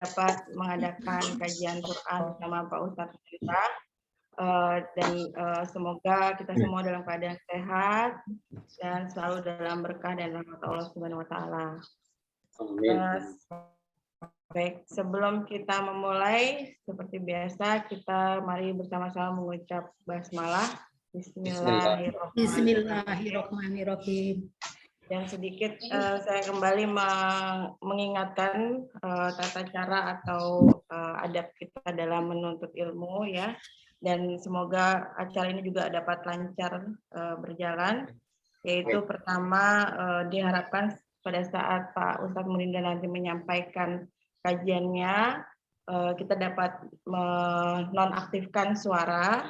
dapat mengadakan kajian Quran bersama Pak Ustadz kita. Dan semoga kita semua dalam keadaan sehat dan selalu dalam berkah dan rahmat Allah Subhanahu wa taala. Baik, sebelum kita memulai seperti biasa kita mari bersama-sama mengucap basmalah. Bismillahirrahmanirrahim. Dan sedikit saya kembali mengingatkan tata cara atau adab kita dalam menuntut ilmu ya. Dan semoga acara ini juga dapat lancar berjalan. Yaitu pertama diharapkan pada saat Pak Ustadz Murinda nanti menyampaikan kajiannya, kita dapat menonaktifkan suara,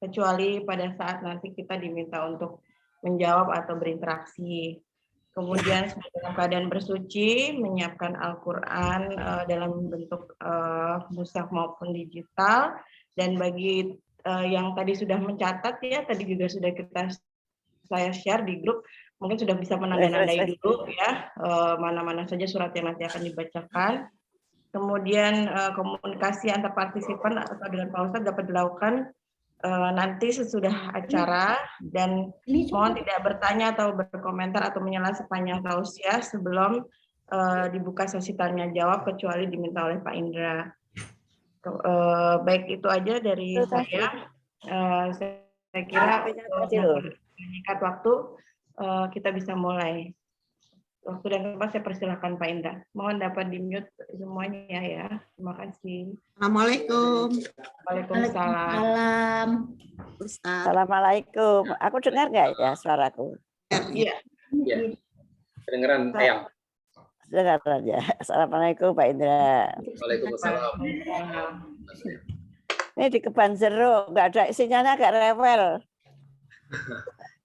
kecuali pada saat nanti kita diminta untuk menjawab atau berinteraksi. Kemudian dalam keadaan bersuci, menyiapkan Al-Quran dalam bentuk mushaf maupun digital. Dan bagi yang tadi sudah mencatat ya, tadi juga sudah saya share di grup, mungkin sudah bisa menanda-nandai dulu ya, mana-mana saja surat yang nanti akan dibacakan. Kemudian komunikasi antar partisipan atau dengan Pak Ustadz dapat dilakukan nanti sesudah acara, dan mohon tidak bertanya atau berkomentar atau menyela sepanjang tausiah sebelum dibuka sesi tanya jawab kecuali diminta oleh Pak Indra. Baik, itu aja dari saya. Saya kira menyikat waktu kita bisa mulai. Waktu dan tempat saya persilahkan Pak Indra. Mohon dapat di-mute semuanya ya. Terima kasih. Assalamualaikum. Waalaikumsalam. Assalamualaikum. Aku dengar nggak ya suaraku? Iya. Iya. Kedengeran ayam. Dengar aja. Assalamualaikum Pak Indra. Waalaikumsalam. Ini di Kebon Jeruk, nggak ada sinyalnya, agak rewel.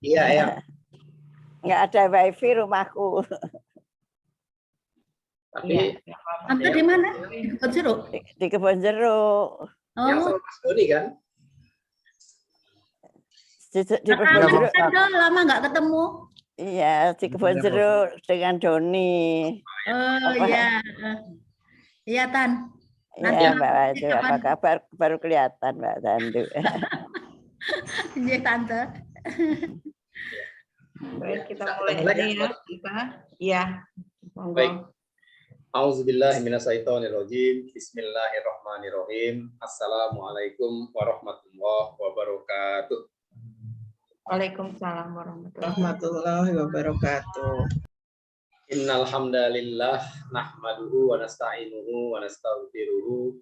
Iya, ayam. Nggak ada wifi rumahku. Tapi Tante di mana? Di Kebon Jeruk? Di Kebon Jeruk. yang sama Mas Doni kan? Di Kebon Jeruk. Lama nggak ketemu. Iya, di Kebon Jeruk dengan Doni. Oh iya. Iya, Tan. Iya, Mbak Wandu. Apa kabar? Baru kelihatan, Mbak Wandu. Iya, Tante. Baik, kita mulai aja ya. Iya. Baik. Auzubillahiminasyaitonirrajim. Bismillahirrahmanirrahim. Assalamualaikum warahmatullahi wabarakatuh. Waalaikumsalam warahmatullahi wabarakatuh. Innal hamdalillah nahmaduhu wa nasta'inuhu wa nastaghfiruhu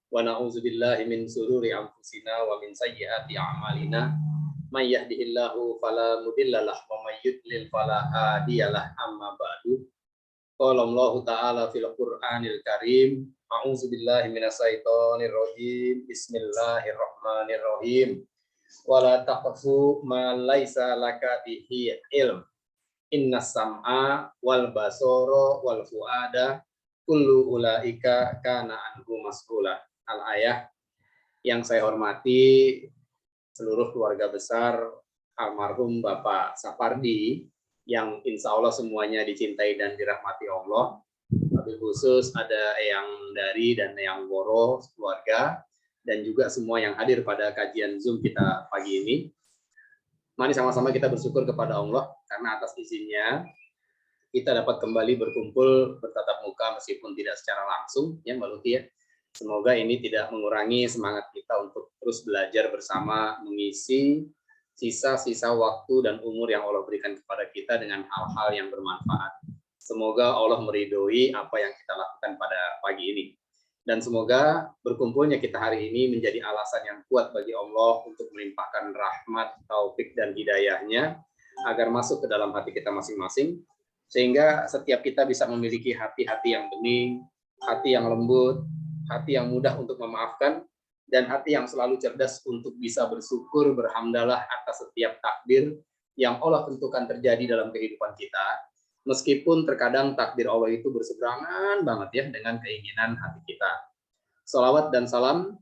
wa na'udzubillahi min shururi anfusina wa min sayyiati a'malina. May yahdihillahu fala mudhillalah wa may yudlil fala hadiyalah. Amma ba'du. Qala Allahu ta'ala fil Qur'anil Karim. A'udzubillahi minasyaitonir rajim. Bismillahirrahmanirrahim. Wala taqfu ma laisa laka bihi ilm. Innas sam'a wal basara wal fuada kullu ulaika kana anhu mas'ula. Al-ayah. Yang saya hormati seluruh keluarga besar almarhum Bapak Sapardi yang insya Allah semuanya dicintai dan dirahmati Allah. Tapi khusus ada Eyang Dari dan Eyang Woro keluarga, dan juga semua yang hadir pada kajian Zoom kita pagi ini. Mari sama-sama kita bersyukur kepada Allah karena atas izinnya kita dapat kembali berkumpul bertatap muka meskipun tidak secara langsung ya Mbak Luti ya. Semoga ini tidak mengurangi semangat kita untuk terus belajar bersama, mengisi sisa-sisa waktu dan umur yang Allah berikan kepada kita dengan hal-hal yang bermanfaat. Semoga Allah meridhoi apa yang kita lakukan pada pagi ini. Dan semoga berkumpulnya kita hari ini menjadi alasan yang kuat bagi Allah untuk melimpahkan rahmat, taufik, dan hidayahnya agar masuk ke dalam hati kita masing-masing. Sehingga setiap kita bisa memiliki hati-hati yang bening, hati yang lembut, hati yang mudah untuk memaafkan, dan hati yang selalu cerdas untuk bisa bersyukur, berhamdalah atas setiap takdir yang Allah tentukan terjadi dalam kehidupan kita. Meskipun terkadang takdir Allah itu berseberangan banget ya dengan keinginan hati kita. Shalawat dan salam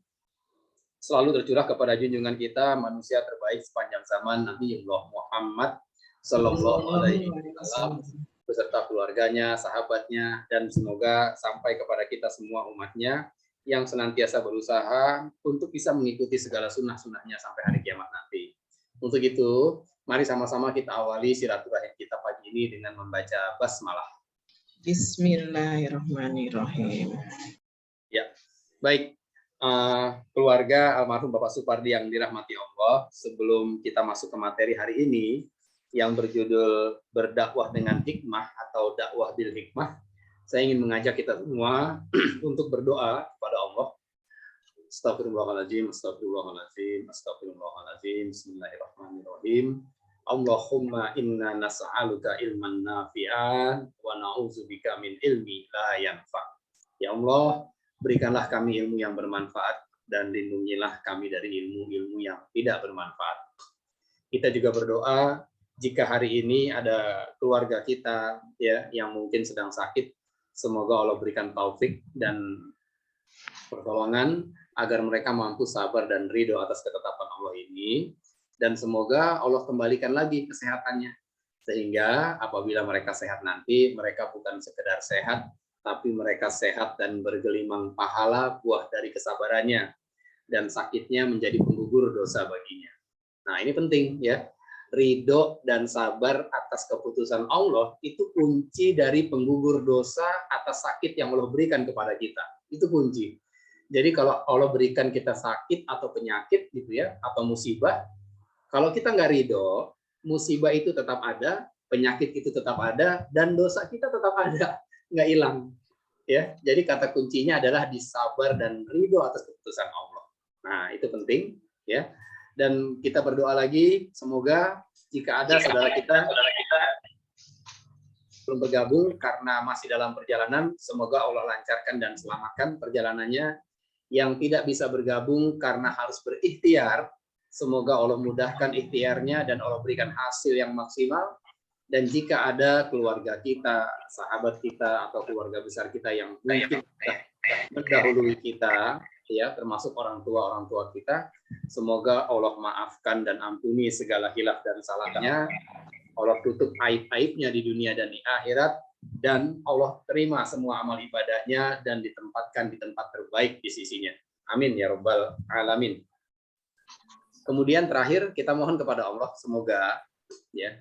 selalu tercurah kepada junjungan kita, manusia terbaik sepanjang zaman, Nabi Muhammad Sallallahu Alaihi Wasallam. beserta keluarganya, sahabatnya, dan semoga sampai kepada kita semua umatnya yang senantiasa berusaha untuk bisa mengikuti segala sunnah-sunnahnya sampai hari kiamat nanti. Untuk itu, mari sama-sama kita awali silaturahim kita pagi ini dengan membaca basmalah. Bismillahirrahmanirrahim. Ya, baik. Keluarga almarhum Bapak Supardi yang dirahmati Allah, sebelum kita masuk ke materi hari ini yang berjudul berdakwah dengan hikmah atau dakwah bil hikmah, saya ingin mengajak kita semua untuk berdoa kepada Allah. Astagfirullahaladzim, astagfirullahaladzim, astagfirullahaladzim. Bismillahirrahmanirrahim. Allahumma inna nas'aluka ilman nafi'an wa na'udzubika min ilmi la yanfa'. Ya Allah, berikanlah kami ilmu yang bermanfaat dan lindungilah kami dari ilmu-ilmu yang tidak bermanfaat. Kita juga berdoa jika hari ini ada keluarga kita ya yang mungkin sedang sakit, semoga Allah berikan taufik dan pertolongan agar mereka mampu sabar dan ridho atas ketetapan Allah ini, dan semoga Allah kembalikan lagi kesehatannya sehingga apabila mereka sehat nanti, mereka bukan sekedar sehat, tapi mereka sehat dan bergelimang pahala buah dari kesabarannya, dan sakitnya menjadi penggugur dosa baginya. Nah, ini penting ya. Ridho dan sabar atas keputusan Allah itu kunci dari penggugur dosa atas sakit yang Allah berikan kepada kita. Itu kunci. Jadi kalau Allah berikan kita sakit atau penyakit gitu ya, atau musibah, kalau kita nggak ridho, musibah itu tetap ada, penyakit itu tetap ada, dan dosa kita tetap ada. Nggak hilang, ya. Jadi kata kuncinya adalah disabar dan ridho atas keputusan Allah. Nah, itu penting, ya. Dan kita berdoa lagi, semoga jika ada saudara kita belum bergabung karena masih dalam perjalanan, semoga Allah lancarkan dan selamatkan perjalanannya. Yang tidak bisa bergabung karena harus berikhtiar, semoga Allah mudahkan ikhtiarnya dan Allah berikan hasil yang maksimal. Dan jika ada keluarga kita, sahabat kita, atau keluarga besar kita yang mungkin mendahului kita, ya, termasuk orang tua kita, semoga Allah maafkan dan ampuni segala hilaf dan salahnya. Allah tutup aib-aibnya di dunia dan di akhirat, dan Allah terima semua amal ibadahnya dan ditempatkan di tempat terbaik di sisinya. Amin ya rabbal alamin. Kemudian terakhir kita mohon kepada Allah semoga ya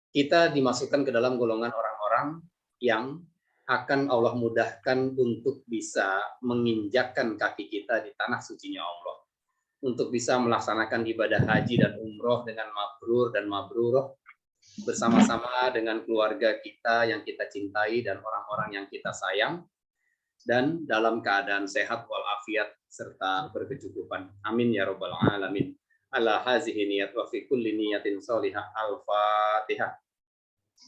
kita dimasukkan ke dalam golongan orang-orang yang akan Allah mudahkan untuk bisa menginjakkan kaki kita di tanah sucinya Allah, untuk bisa melaksanakan ibadah haji dan umroh dengan mabrur dan mabruroh bersama-sama dengan keluarga kita yang kita cintai dan orang-orang yang kita sayang, dan dalam keadaan sehat walafiat serta berkecukupan. Amin ya rabbal alamin. Ala hazihi niyat wa fi kulli niyatin sholihah. Al-Fatihah.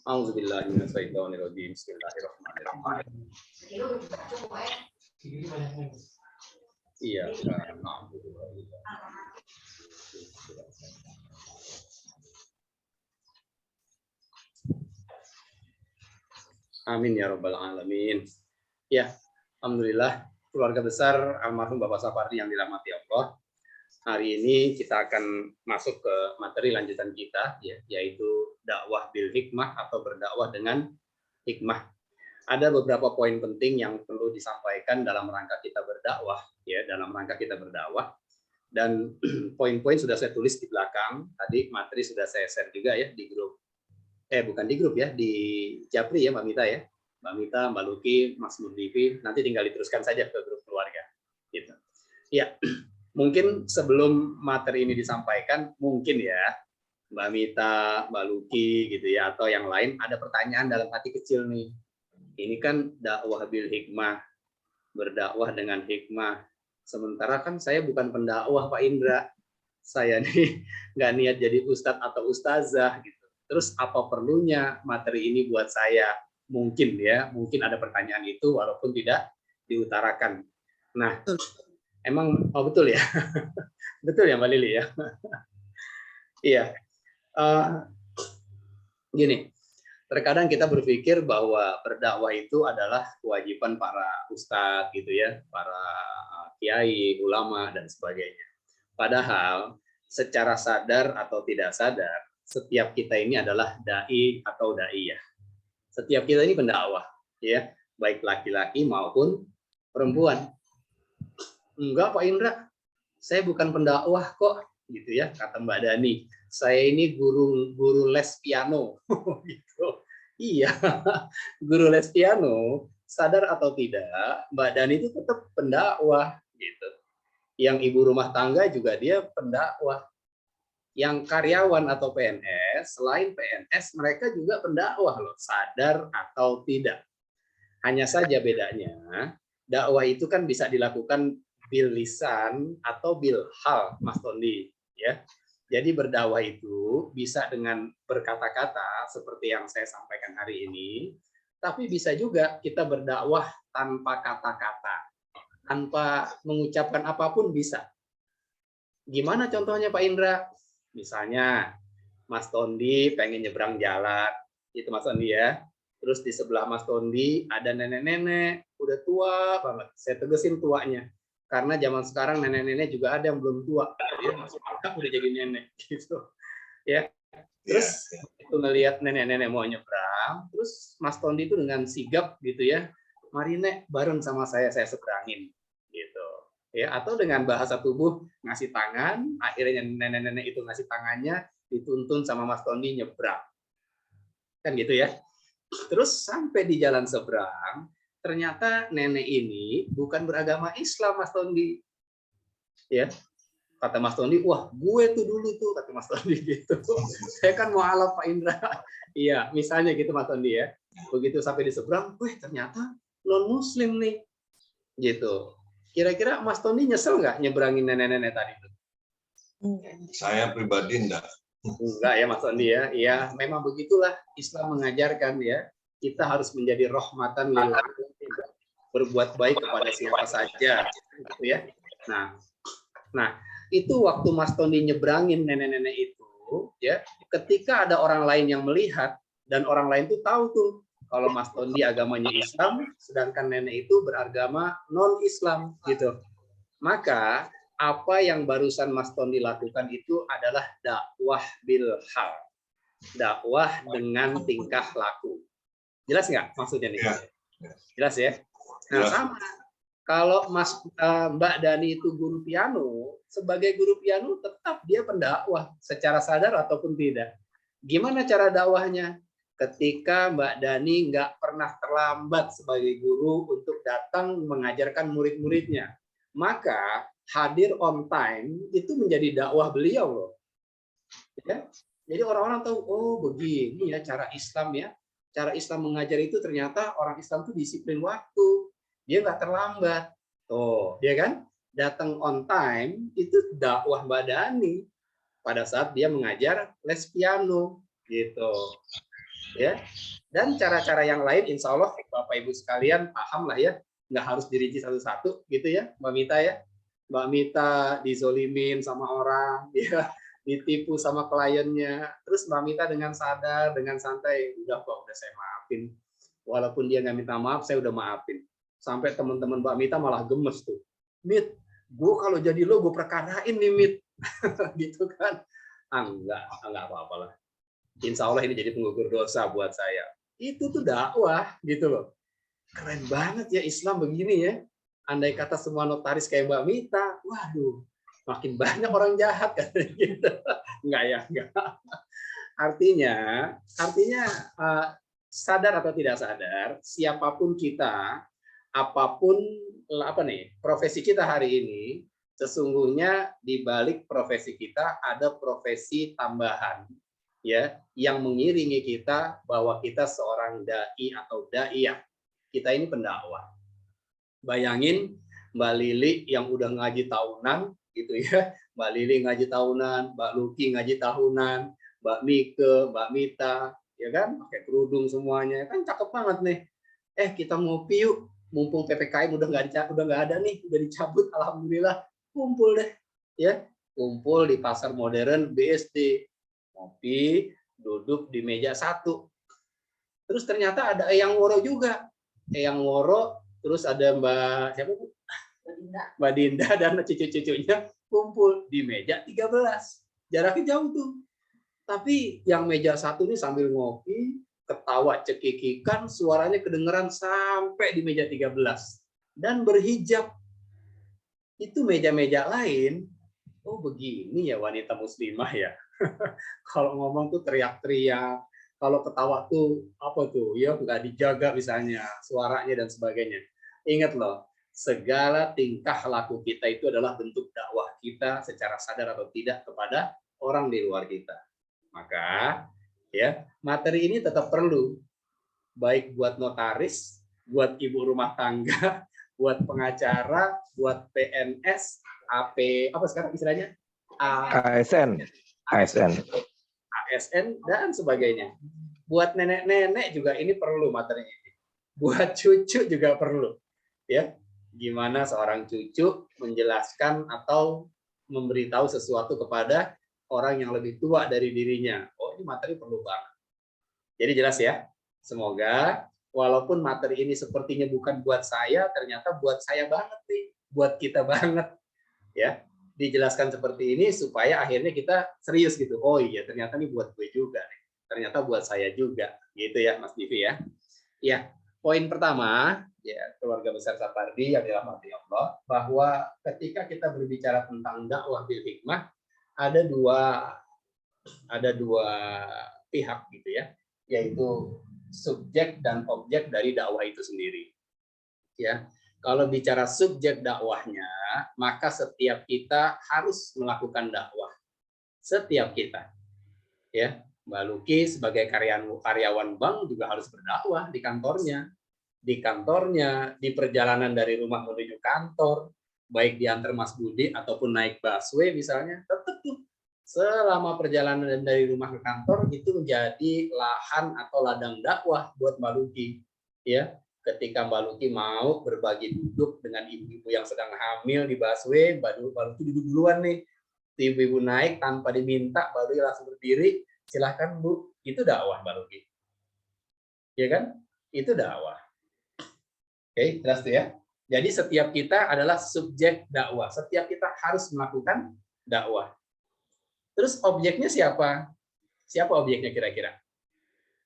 A'udzubillahi minasyaitonir rajim. Bismillahirrahmanirrahim. Iya, amin ya rabbal alamin. Ya, alhamdulillah keluarga besar almarhum Bapak Sapardi yang dirahmati Allah. Hari ini kita akan masuk ke materi lanjutan kita, ya, yaitu dakwah bil hikmah atau berdakwah dengan hikmah. Ada beberapa poin penting yang perlu disampaikan dalam rangka kita berdakwah, ya, dalam rangka kita berdakwah. Dan poin-poin sudah saya tulis di belakang. Tadi materi sudah saya share juga ya di grup. Bukan di grup ya, di Japri ya Mbak Mita ya. Mbak Mita, Mbak Luki, Mas Murdivi, nanti tinggal diteruskan saja ke grup keluarga. Gitu. Ya. Mungkin sebelum materi ini disampaikan, mungkin ya Mbak Mita, Mbak Luki gitu ya, atau yang lain ada pertanyaan dalam hati kecil nih. Ini kan dakwah bil hikmah, berdakwah dengan hikmah. Sementara kan saya bukan pendakwah Pak Indra. Saya nih nggak niat jadi ustadz atau ustazah gitu. Terus apa perlunya materi ini buat saya? Mungkin ya, mungkin ada pertanyaan itu walaupun tidak diutarakan. Nah, emang, oh betul ya, betul ya Mbak Lili ya, iya. Gini, terkadang kita berpikir bahwa berdakwah itu adalah kewajiban para ustadz gitu ya, para kiai, ulama dan sebagainya. Padahal secara sadar atau tidak sadar, setiap kita ini adalah dai atau daiyah. Setiap kita ini pendakwah, ya, baik laki-laki maupun perempuan. Enggak Pak Indra, saya bukan pendakwah kok, gitu ya, kata Mbak Dani. Saya ini guru les piano, gitu. Iya, guru les piano, sadar atau tidak, Mbak Dani itu tetap pendakwah, gitu. Yang ibu rumah tangga juga dia pendakwah. Yang karyawan atau PNS, selain PNS, mereka juga pendakwah loh, sadar atau tidak. Hanya saja bedanya, dakwah itu kan bisa dilakukan bil lisan atau bil hal, Mas Tondi, ya. Jadi berdakwah itu bisa dengan berkata-kata seperti yang saya sampaikan hari ini, tapi bisa juga kita berdakwah tanpa kata-kata, tanpa mengucapkan apapun bisa. Gimana contohnya Pak Indra? Misalnya Mas Tondi pengen nyebrang jalan, itu Mas Tondi ya. Terus di sebelah Mas Tondi ada nenek-nenek, udah tua banget. Saya tegesin tuanya. Karena zaman sekarang nenek-nenek juga ada yang belum tua. Dia masih muda udah jadi nenek gitu. Ya. Terus itu ngelihat nenek-nenek mau nyebrang, terus Mas Tondi itu dengan sigap gitu ya. Mari Nek, bareng sama saya seberangin gitu. Ya, atau dengan bahasa tubuh ngasih tangan, akhirnya nenek-nenek itu ngasih tangannya, dituntun sama Mas Tondi nyebrang. Kan gitu ya. Terus sampai di jalan seberang, ternyata nenek ini bukan beragama Islam, Mas Tondi. Ya. Kata Mas Tondi, wah gue tuh dulu tuh, kata Mas Tondi gitu. Saya kan mau alaf Pak Indra. Iya, misalnya gitu Mas Tondi ya. Begitu sampai di seberang, wih ternyata non-muslim nih. Gitu. Kira-kira Mas Tondi nyesel nggak nyeberangin nenek-nenek tadi itu? Saya pribadi enggak. Enggak ya Mas Tondi ya. Ya memang begitulah Islam mengajarkan ya. Kita harus menjadi rahmatan lil alamin, berbuat baik kepada siapa saja, gitu ya. Nah itu waktu Mas Tondi nyebrangin nenek-nenek itu, ya. Ketika ada orang lain yang melihat dan orang lain tuh tahu tuh. Kalau Mas Tondi agamanya Islam, sedangkan nenek itu beragama non-Islam, gitu. Maka apa yang barusan Mas Tondi lakukan itu adalah dakwah bil hal, dakwah dengan tingkah laku. Jelas nggak maksudnya nih? Jelas ya. Nah sama. Kalau Mbak Dani itu guru piano, sebagai guru piano tetap dia pendakwah secara sadar ataupun tidak. Gimana cara dakwahnya? Ketika Mbak Dani nggak pernah terlambat sebagai guru untuk datang mengajarkan murid-muridnya. Maka hadir on time itu menjadi dakwah beliau loh. Ya? Jadi orang-orang tahu, oh begini ya cara Islam ya. Cara Islam mengajar itu ternyata orang Islam itu disiplin waktu. Dia nggak terlambat. Tuh, dia kan datang on time itu dakwah Mbak Dani pada saat dia mengajar les piano gitu. Ya, dan cara-cara yang lain insya Allah Bapak Ibu sekalian paham lah ya, nggak harus dirinci satu-satu gitu ya Mbak Mita ya. Mbak Mita dizolimin sama orang, ya, ditipu sama kliennya, terus Mbak Mita dengan sadar, dengan santai, udah kok, udah saya maafin. Walaupun dia nggak minta maaf, saya udah maafin. Sampai teman-teman Mbak Mita malah gemes tuh. Mit, gue kalau jadi lo gue perkarain nih Mit, gitu kan? Enggak apa-apa lah. Insya Allah ini jadi penggugur dosa buat saya. Itu tuh dakwah gitu loh. Keren banget ya Islam begini ya. Andai kata semua notaris kayak Mbak Mita, waduh, makin banyak orang jahat kan gitu. Enggak ya, enggak. Artinya sadar atau tidak sadar, siapapun kita, apapun profesi kita hari ini, sesungguhnya di balik profesi kita ada profesi tambahan. Ya, yang mengiringi kita bahwa kita seorang dai atau daiyah. Kita ini pendakwah. Bayangin Mbak Lili yang udah ngaji tahunan gitu ya. Mbak Lili ngaji tahunan, Mbak Luki ngaji tahunan, Mbak Mike, Mbak Mita, ya kan? Pakai kerudung semuanya. Kan cakep banget nih. Kita ngopi yuk. Mumpung PPKM udah nggak ada nih, udah dicabut alhamdulillah. Kumpul deh. Ya, kumpul di pasar modern BSD. Ngopi, duduk di meja satu. Terus ternyata ada Eyang Woro juga. Eyang Woro, terus ada Mbak siapa Bu? Mbak Dinda dan cucu-cucunya kumpul di meja 13. Jaraknya jauh tuh. Tapi yang meja satu ini sambil ngopi, ketawa cekikikan, suaranya kedengeran sampai di meja 13 dan berhijab. Itu meja-meja lain, oh begini ya wanita muslimah ya. Kalau ngomong tuh teriak-teriak, kalau ketawa tuh apa tuh ya nggak dijaga misalnya suaranya dan sebagainya. Ingat loh, segala tingkah laku kita itu adalah bentuk dakwah kita secara sadar atau tidak kepada orang di luar kita. Maka ya materi ini tetap perlu, baik buat notaris, buat ibu rumah tangga, buat pengacara, buat PNS, AP apa sekarang istilahnya, ASN dan sebagainya. Buat nenek-nenek juga ini perlu materi ini. Buat cucu juga perlu. Ya, gimana seorang cucu menjelaskan atau memberitahu sesuatu kepada orang yang lebih tua dari dirinya. Oh, ini materi perlu banget. Jadi jelas ya. Semoga walaupun materi ini sepertinya bukan buat saya, ternyata buat saya banget nih, buat kita banget. Ya, dijelaskan seperti ini supaya akhirnya kita serius gitu. Oh iya, ternyata ini buat gue juga nih. Ternyata buat saya juga. Gitu ya, Mas Divi ya. Ya, poin pertama, ya keluarga besar Sapardi yang dirahmati Allah, bahwa ketika kita berbicara tentang dakwah bil hikmah, ada dua pihak gitu ya, yaitu subjek dan objek dari dakwah itu sendiri. Ya, kalau bicara subjek dakwahnya, maka setiap kita harus melakukan dakwah. Setiap kita. Ya, Mbak Luki sebagai karyawan bank juga harus berdakwah di kantornya. Di kantornya, di perjalanan dari rumah menuju kantor, baik diantar Mas Budi ataupun naik busway misalnya, tetap tuh selama perjalanan dari rumah ke kantor itu menjadi lahan atau ladang dakwah buat Mbak Luki. Ya, ketika Mbak Luki mau berbagi duduk dengan ibu-ibu yang sedang hamil di busway, Mbak Luki duduk duluan nih. Ibu-ibu naik tanpa diminta, Mbak Luki langsung berdiri, silahkan Bu, itu dakwah Mbak Luki. Ya kan? Itu dakwah. Oke, jelas tuh ya. Jadi setiap kita adalah subjek dakwah. Setiap kita harus melakukan dakwah. Terus objeknya siapa? Siapa objeknya kira-kira?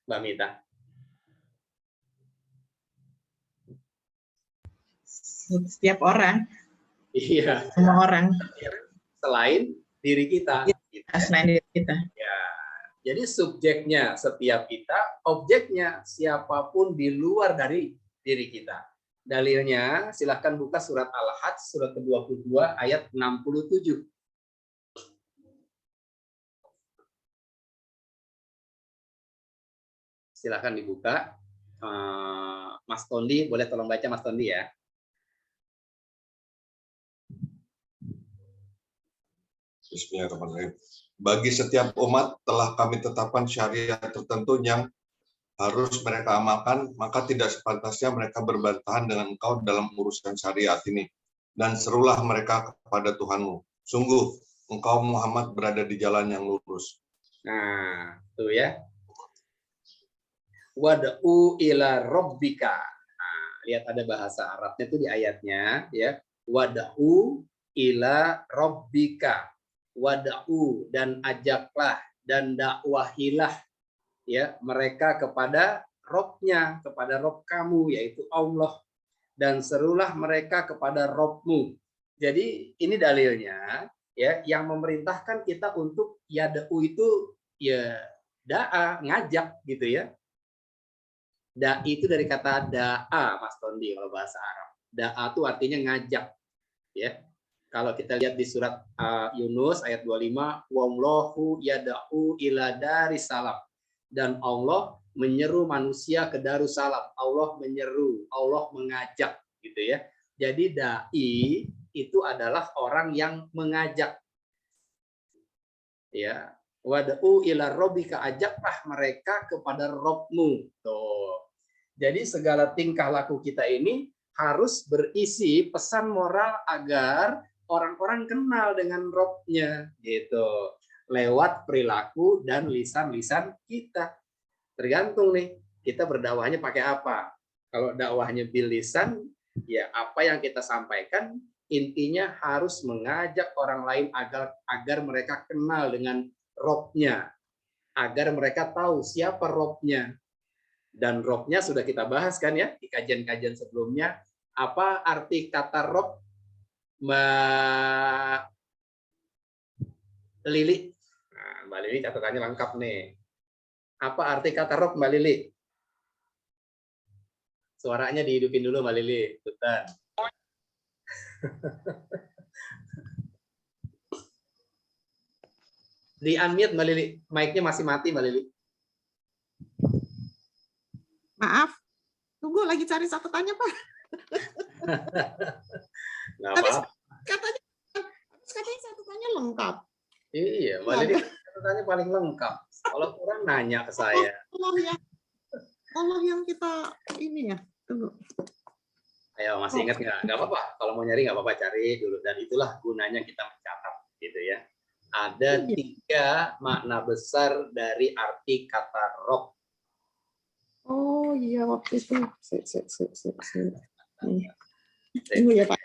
Mbak Mita. Setiap orang. Iya. Semua orang. Selain diri kita. Selain diri kita. Ya. Jadi subjeknya setiap kita, objeknya siapapun di luar dari diri kita. Dalilnya silahkan buka surat Al-Hajj surat ke-22 ayat 67. Silahkan dibuka. Mas Tondi, boleh tolong baca Mas Tondi ya. Bismillahirrahmanirrahim. Bagi setiap umat telah kami tetapkan syariat tertentu yang harus mereka amalkan, maka tidak sepantasnya mereka berbantahan dengan engkau dalam urusan syariat ini. Dan serulah mereka kepada Tuhanmu. Sungguh, engkau Muhammad berada di jalan yang lurus. Nah, tuh ya. Wad'u ila rabbika. Nah, lihat ada bahasa Arabnya tuh di ayatnya ya. Wad'u ila rabbika. Wad'u dan ajaklah dan dakwahilah ya mereka kepada Robnya, kepada Rob kamu yaitu Allah, dan serulah mereka kepada Robmu. Jadi ini dalilnya ya yang memerintahkan kita untuk yad'u itu ya da'a, ngajak gitu ya. Da'i itu dari kata da'a Mas Tondi kalau bahasa Arab. Da'a itu artinya ngajak ya. Kalau kita lihat di surat Yunus ayat 25, wallahu yad'u ila darissalam. Dan Allah menyeru manusia ke Darussalam. Allah menyeru, Allah mengajak gitu ya. Jadi dai itu adalah orang yang mengajak. Ya, wad'u ila rabbika, ajaklah mereka kepada Rabbmu. Tuh. Jadi segala tingkah laku kita ini harus berisi pesan moral agar orang-orang kenal dengan Rabbnya gitu. Lewat perilaku dan lisan-lisan kita. Tergantung nih, kita berdakwahnya pakai apa. Kalau dakwahnya bil lisan, ya apa yang kita sampaikan intinya harus mengajak orang lain agar mereka kenal dengan Robnya. agar mereka tahu siapa Robnya. Dan Robnya sudah kita bahas kan ya di kajian-kajian sebelumnya. Apa arti kata Rob, Mbak Lili? Nah, Mbak Lili catatannya lengkap nih. Apa arti kata Rob, Mbak Lili? Suaranya dihidupin dulu, Mbak Lili. Bentar. Di unmute, Mbak Lili. Mic-nya masih mati, Mbak Lili. Maaf, tunggu lagi cari catatannya, Pak. Nggak Habis apa-apa. katanya catatannya lengkap. Iya, Mbak Lili catatannya paling lengkap. Kalau kurang nanya ke saya. Allah yang kita ini ya. Tunggu. Ayo, masih ingat nggak? Nggak apa-apa. Kalau mau nyari nggak apa-apa, cari dulu. Dan itulah gunanya kita mencatat, gitu ya. Ada 3 makna besar dari arti kata Rob. Oh iya, waktu itu. Tunggu ya, Pak.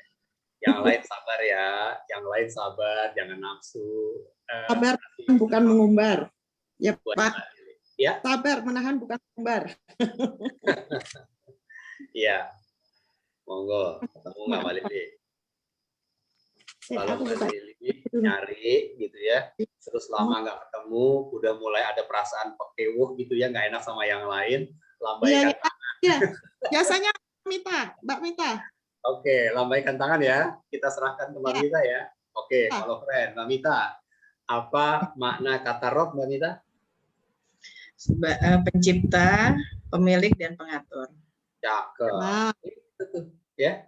Yang lain sabar ya, yang lain sabar, jangan nafsu. Sabar bukan mengumbar. Ya, Buat Pak. Mbak Lili. Ya, Sabar menahan bukan mengumbar. iya. Monggo, ketemu nggak Mbak Lili? Kalau Aku Mbak buka. Lili nyari gitu ya, terus lama nggak ketemu, udah mulai ada perasaan pekewuh gitu ya, nggak enak sama yang lain, lambaikan. Iya. Biasanya Mbak Mita. Oke, lambaikan tangan ya. Kita serahkan ke Mbak Mita ya. Oke, kalau friend, Mbak Mita. Apa makna kata Rob, Mbak Mita? Pencipta, pemilik, dan pengatur. Cakep. Nah, Itu tuh, ya.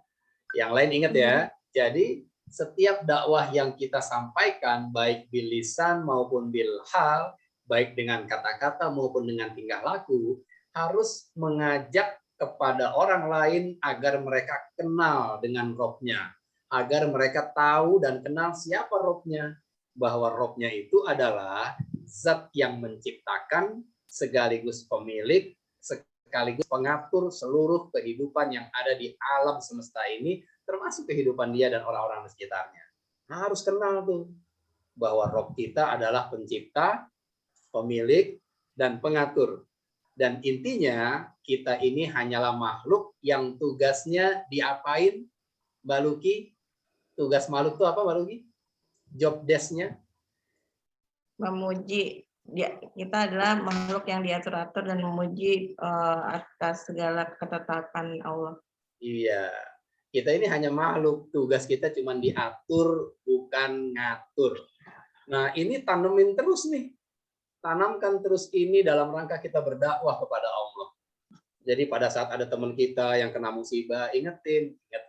Yang lain ingat ya. Jadi, setiap dakwah yang kita sampaikan, baik bil lisan maupun bil hal, baik dengan kata-kata maupun dengan tingkah laku, harus mengajak kepada orang lain agar mereka kenal dengan Robnya, agar mereka tahu dan kenal siapa Robnya, bahwa Robnya itu adalah zat yang menciptakan sekaligus pemilik, sekaligus pengatur seluruh kehidupan yang ada di alam semesta ini, termasuk kehidupan dia dan orang-orang di sekitarnya. Nah, harus kenal tuh bahwa Rob kita adalah pencipta, pemilik, dan pengatur. Dan intinya kita ini hanyalah makhluk yang tugasnya diapain, Mbak Luki? Tugas makhluk itu apa, Mbak Luki? Job desk-nya? Memuji. Kita adalah makhluk yang diatur-atur dan memuji atas segala ketetapan Allah. Iya. Kita ini hanya makhluk. Tugas kita cuma diatur, bukan ngatur. Nah, ini tanemin terus nih. Tanamkan terus ini dalam rangka kita berdakwah kepada Allah. Jadi pada saat ada teman kita yang kena musibah, ingat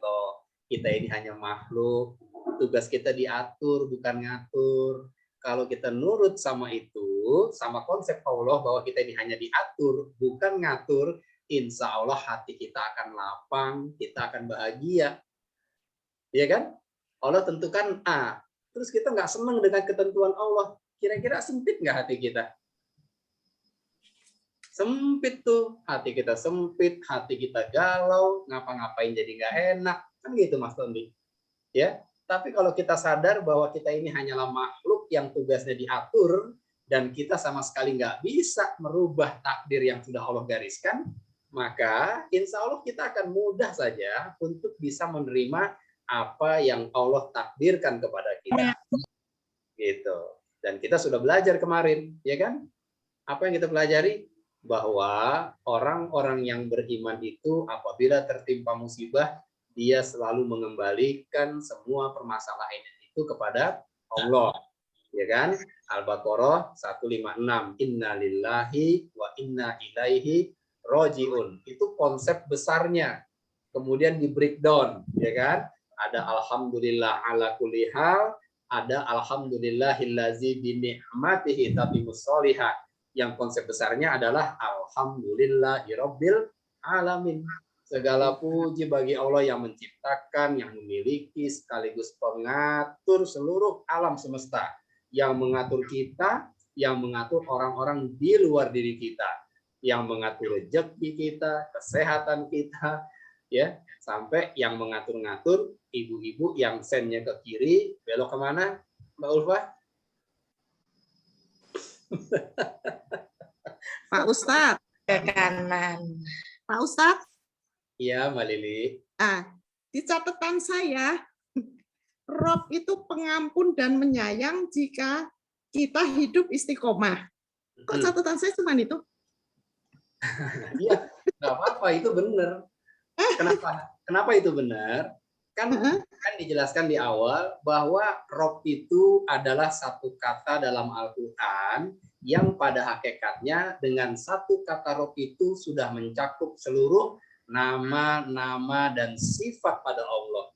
loh, kita ini hanya makhluk, tugas kita diatur bukan ngatur. Kalau kita nurut sama itu, sama konsep Allah bahwa kita ini hanya diatur bukan ngatur, insya Allah hati kita akan lapang, kita akan bahagia. Iya kan? Allah tentukan A, terus kita nggak senang dengan ketentuan Allah. Kira-kira sempit nggak hati kita? Sempit tuh, hati kita sempit, hati kita galau, ngapa-ngapain jadi nggak enak, kan gitu Mas Tondi. Ya, tapi kalau kita sadar bahwa kita ini hanyalah makhluk yang tugasnya diatur dan kita sama sekali nggak bisa merubah takdir yang sudah Allah gariskan, maka insya Allah kita akan mudah saja untuk bisa menerima apa yang Allah takdirkan kepada kita. Gitu. Dan kita sudah belajar kemarin, ya kan? Apa yang kita pelajari? Bahwa orang-orang yang beriman itu apabila tertimpa musibah, dia selalu mengembalikan semua permasalahan itu kepada Allah. Ya kan? Al-Baqarah 156. Inna lillahi wa inna ilaihi roji'un. Itu konsep besarnya. Kemudian di breakdown, ya kan? Ada alhamdulillah ala kulli hal, ada alhamdulillahillazi bi ni'matihi tatimmus sholihat. Yang konsep besarnya adalah alhamdulillahirabbil alamin. Segala puji bagi Allah yang menciptakan, yang memiliki sekaligus pengatur seluruh alam semesta, yang mengatur kita, yang mengatur orang-orang di luar diri kita, yang mengatur rezeki kita, kesehatan kita, ya, sampai yang mengatur-ngatur ibu-ibu yang sennya ke kiri, belok kemana, Mbak Ulfa? Pak Ustadz, Ke kanan. Pak Ustadz, Iya, Mbak Lili. di catatan saya, Rob itu pengampun dan menyayang jika kita hidup istiqomah. Kok catatan saya cuma itu? Iya, nggak apa-apa, itu benar. Kenapa itu benar? Kan dijelaskan di awal bahwa Rob itu adalah satu kata dalam Al-Quran yang pada hakikatnya dengan satu kata Rob itu sudah mencakup seluruh nama-nama dan sifat pada Allah.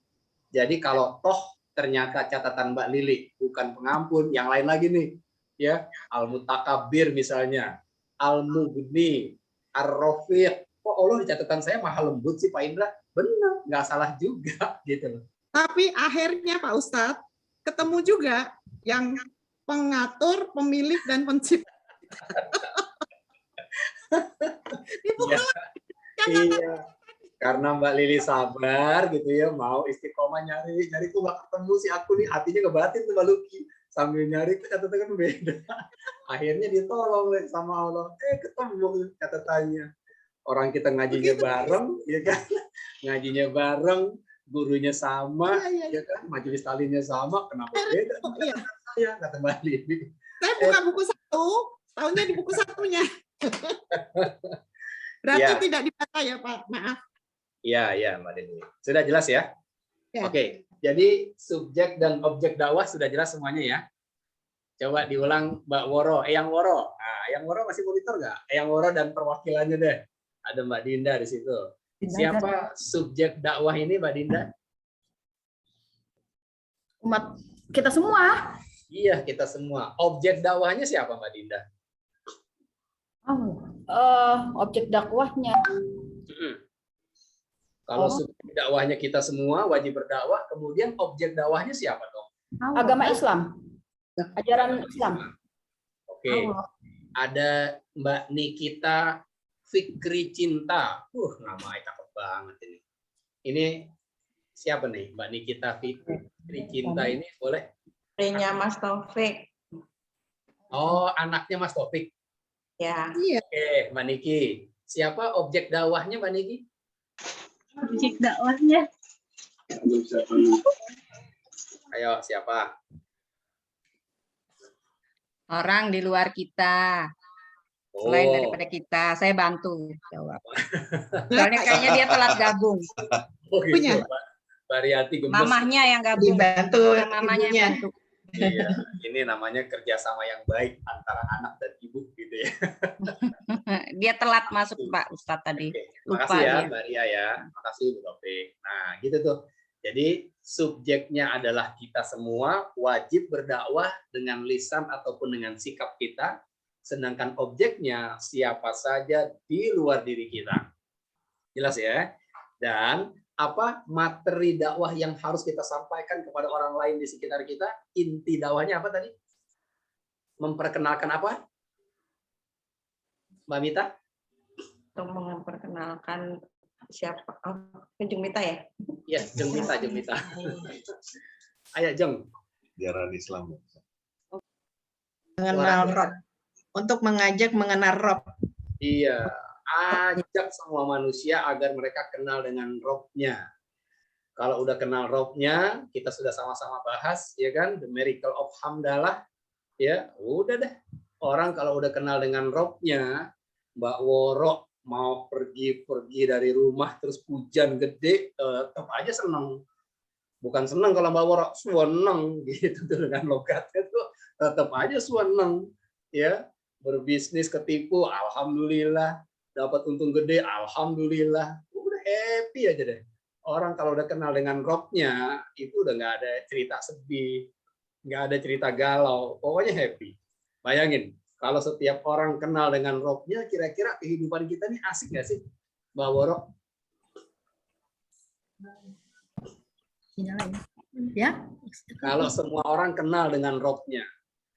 Jadi kalau toh ternyata catatan Mbak Lili bukan pengampun, yang lain lagi nih, ya, Al-Mutakabir misalnya, Al-Mughni, Ar-Rafiq. Kok Allah di catatan saya maha lembut sih Pak Indra? Benar, nggak salah juga gitu loh. Tapi akhirnya Pak Ustadz ketemu juga yang pengatur, pemilik, dan pencipta. Iya, iya. Karena Mbak Lili sabar gitu ya, mau istiqomah nyari kok nggak ketemu si aku nih, hatinya ngebatin tuh Mbak Luki. Sambil nyari tuh catatannya kan beda. Akhirnya ditolong sama Allah. Ketemu catatannya. Orang kita ngajinya bareng, ya kan? Ngajinya bareng, gurunya sama, ya kan? Majelis taklimnya sama, kenapa beda? Saya kata Mbak Lili. Saya buka buku satu, tahunya di buku satunya. Berarti tidak dibaca ya Pak, maaf. Iya, Mbak Lili. Sudah jelas ya? Ya. Oke, jadi subjek dan objek dakwah sudah jelas semuanya ya. Coba diulang Mbak Woro, Eyang Woro. Nah, Eyang Woro masih monitor nggak? Eyang Woro dan perwakilannya deh. Ada Mbak Dinda di situ. Siapa subjek dakwah ini, Mbak Dinda? Umat kita semua. Iya, kita semua. Objek dakwahnya siapa, Mbak Dinda? Objek dakwahnya. Kalau subjek dakwahnya kita semua wajib berdakwah, kemudian objek dakwahnya siapa dong? Agama Islam. Ajaran Islam. Oke. Ada Mbak Nikita Fikri Cinta. Namanya cakep banget ini. Ini siapa nih? Mbak Nikita Fikri Cinta ini boleh? Istrinya Mas Taufik. Oh, anaknya Mas Taufik. Ya. Oke, Mbak Niki. Siapa objek dakwahnya, Mbak Niki? Objek dakwahnya. Ayo, siapa? Orang di luar kita. Selain daripada kita, saya bantu jawab. Soalnya kayaknya dia telat gabung. Oh, gitu, Mbak Riyati gemes. Mamahnya yang gabung. Dibantu Mamanya ibunya. yang bantu. Iya, ini namanya kerjasama yang baik antara anak dan ibu gitu ya. Dia telat masuk Pak Ustadz tadi. Oke, Lupa makasih ya dia. Mbak Ria ya. Makasih Bu Taufik. Nah, gitu tuh. Jadi subjeknya adalah kita semua wajib berdakwah dengan lisan ataupun dengan sikap kita. Sedangkan objeknya siapa saja di luar diri kita. Jelas ya? Dan apa materi dakwah yang harus kita sampaikan kepada orang lain di sekitar kita? Inti dakwahnya apa tadi? Memperkenalkan apa? Mbak Mita? Untuk memperkenalkan siapa? Jeng Mita ya? Iya, Jeng Mita. Ayo, Jeng. Ajaran Islam. Mengenal Rob. Untuk mengajak mengenal Rob. Iya, ajak semua manusia agar mereka kenal dengan Robnya. Kalau udah kenal Robnya, kita sudah sama-sama bahas, ya kan? The Miracle of Hamdalah. Ya, udah deh. Orang kalau udah kenal dengan Robnya, Mbak Woro mau pergi dari rumah terus hujan gede, tetap aja seneng. Bukan seneng kalau Mbak Woro, seneng gitu tuh dengan logatnya tuh, tetap aja seneng. Ya, berbisnis ketipu, alhamdulillah. Dapat untung gede, alhamdulillah. Udah happy aja deh. Orang kalau udah kenal dengan Robnya, itu udah nggak ada cerita sedih, nggak ada cerita galau, pokoknya happy. Bayangin, kalau setiap orang kenal dengan Robnya, kira-kira kehidupan kita nih asik nggak sih, Mbak Woro? Ya. Kalau semua orang kenal dengan Robnya,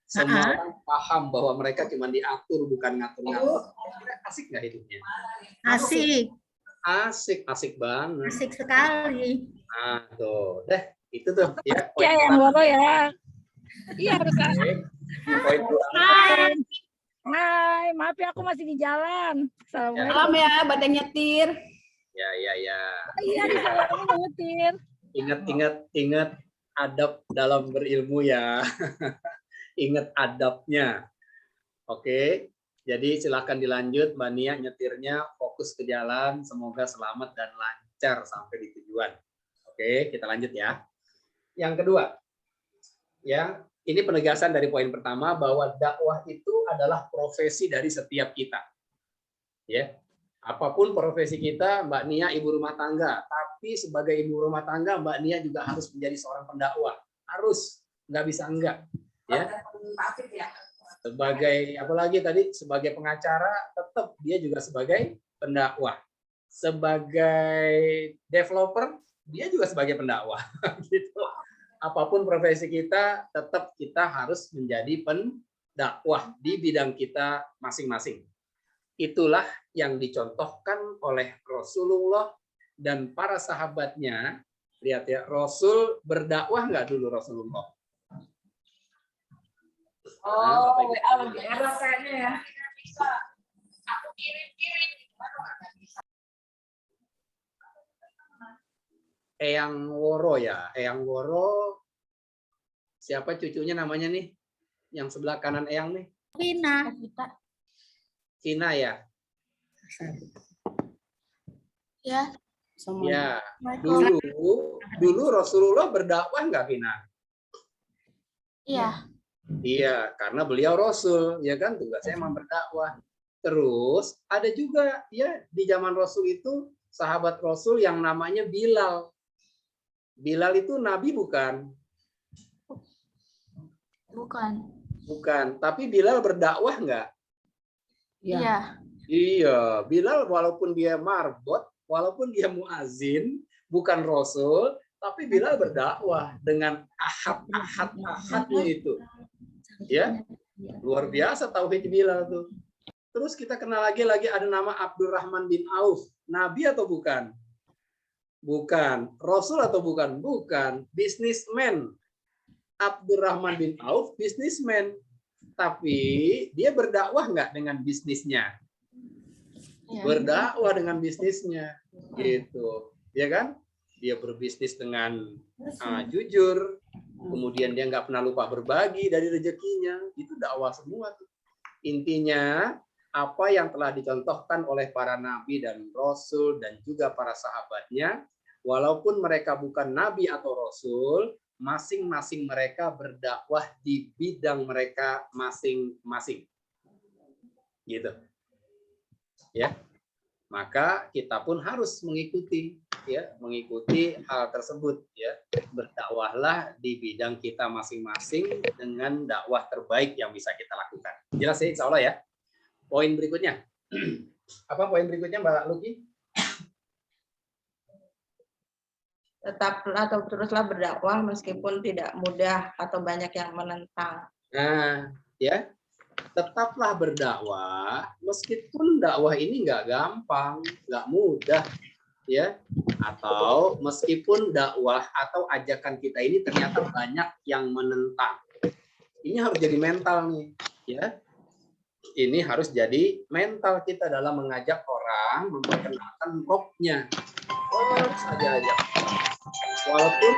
semua orang paham bahwa mereka cuma diatur bukan ngatur-ngatur. Kira asik nggak hidupnya? Asik. Asik banget. Asik sekali. Nah, tuh, deh, itu tuh ya. Ya, yang Woro ya. Iya, harus Poin dua. Hai, maaf ya aku masih di jalan. Assalamualaikum. Salam ya, buat yang nyetir. Ya. Iya, di jalan aku mau nyetir. Ingat adab dalam berilmu ya. Ingat adabnya. Oke. Jadi silakan dilanjut Mbak Nia nyetirnya, fokus ke jalan, semoga selamat dan lancar sampai di tujuan. Oke, kita lanjut ya. Yang kedua, ya, ini penegasan dari poin pertama bahwa dakwah itu adalah profesi dari setiap kita. Ya. Apapun profesi kita, Mbak Nia ibu rumah tangga, tapi sebagai ibu rumah tangga Mbak Nia juga harus menjadi seorang pendakwah. Harus, nggak bisa enggak. Ya. Sebagai apalagi tadi sebagai pengacara, tetap dia juga sebagai pendakwah. Sebagai developer, dia juga sebagai pendakwah. Gitu. Apapun profesi kita, tetap kita harus menjadi pendakwah di bidang kita masing-masing. Itulah yang dicontohkan oleh Rasulullah dan para sahabatnya. Lihat ya, Rasul berdakwah nggak dulu Rasulullah? Oh, WA lebih enak kayaknya ya. Aku kirim-kirim. Eyang Woro ya, Eyang Woro. Siapa cucunya namanya nih? Yang sebelah kanan Eyang nih? Vina. Cina ya? Ya. Ya. Dulu Rasulullah berdakwah nggak, Vina? Iya. Iya, karena beliau Rasul, ya kan? Tugasnya emang berdakwah. Terus ada juga ya di zaman Rasul itu sahabat Rasul yang namanya Bilal. Bilal itu nabi bukan? Bukan. Tapi Bilal berdakwah nggak? Iya. Iya, Bilal walaupun dia marbot, walaupun dia muazin, bukan Rasul, tapi Bilal berdakwah dengan ahad-ahadnya itu. Ya, luar biasa tauhid Bilal tuh. Terus kita kenal lagi ada nama Abdurrahman bin Auf, nabi atau bukan? Bukan. Rasul atau bukan? Bukan. Businessman. Abdurrahman bin Auf businessman. Tapi dia berdakwah nggak dengan bisnisnya? Berdakwah dengan bisnisnya, gitu, ya kan? Dia berbisnis dengan jujur, kemudian dia nggak pernah lupa berbagi dari rezekinya, itu dakwah semua tuh. Intinya apa yang telah dicontohkan oleh para nabi dan rasul dan juga para sahabatnya, walaupun mereka bukan nabi atau rasul, masing-masing mereka berdakwah di bidang mereka masing-masing, gitu. Ya, maka kita pun harus mengikuti hal tersebut ya. Berdakwahlah di bidang kita masing-masing dengan dakwah terbaik yang bisa kita lakukan. Jelas ya, insya Allah ya. Poin berikutnya. Apa poin berikutnya Mbak Luki? Tetaplah atau teruslah berdakwah meskipun tidak mudah atau banyak yang menentang. Nah, ya. Tetaplah berdakwah meskipun dakwah ini nggak gampang, nggak mudah, ya. Atau meskipun dakwah atau ajakan kita ini ternyata banyak yang menentang. Ini harus jadi mental nih, ya. Ini harus jadi mental kita dalam mengajak orang memperkenalkan rohnya. Terus aja. Walaupun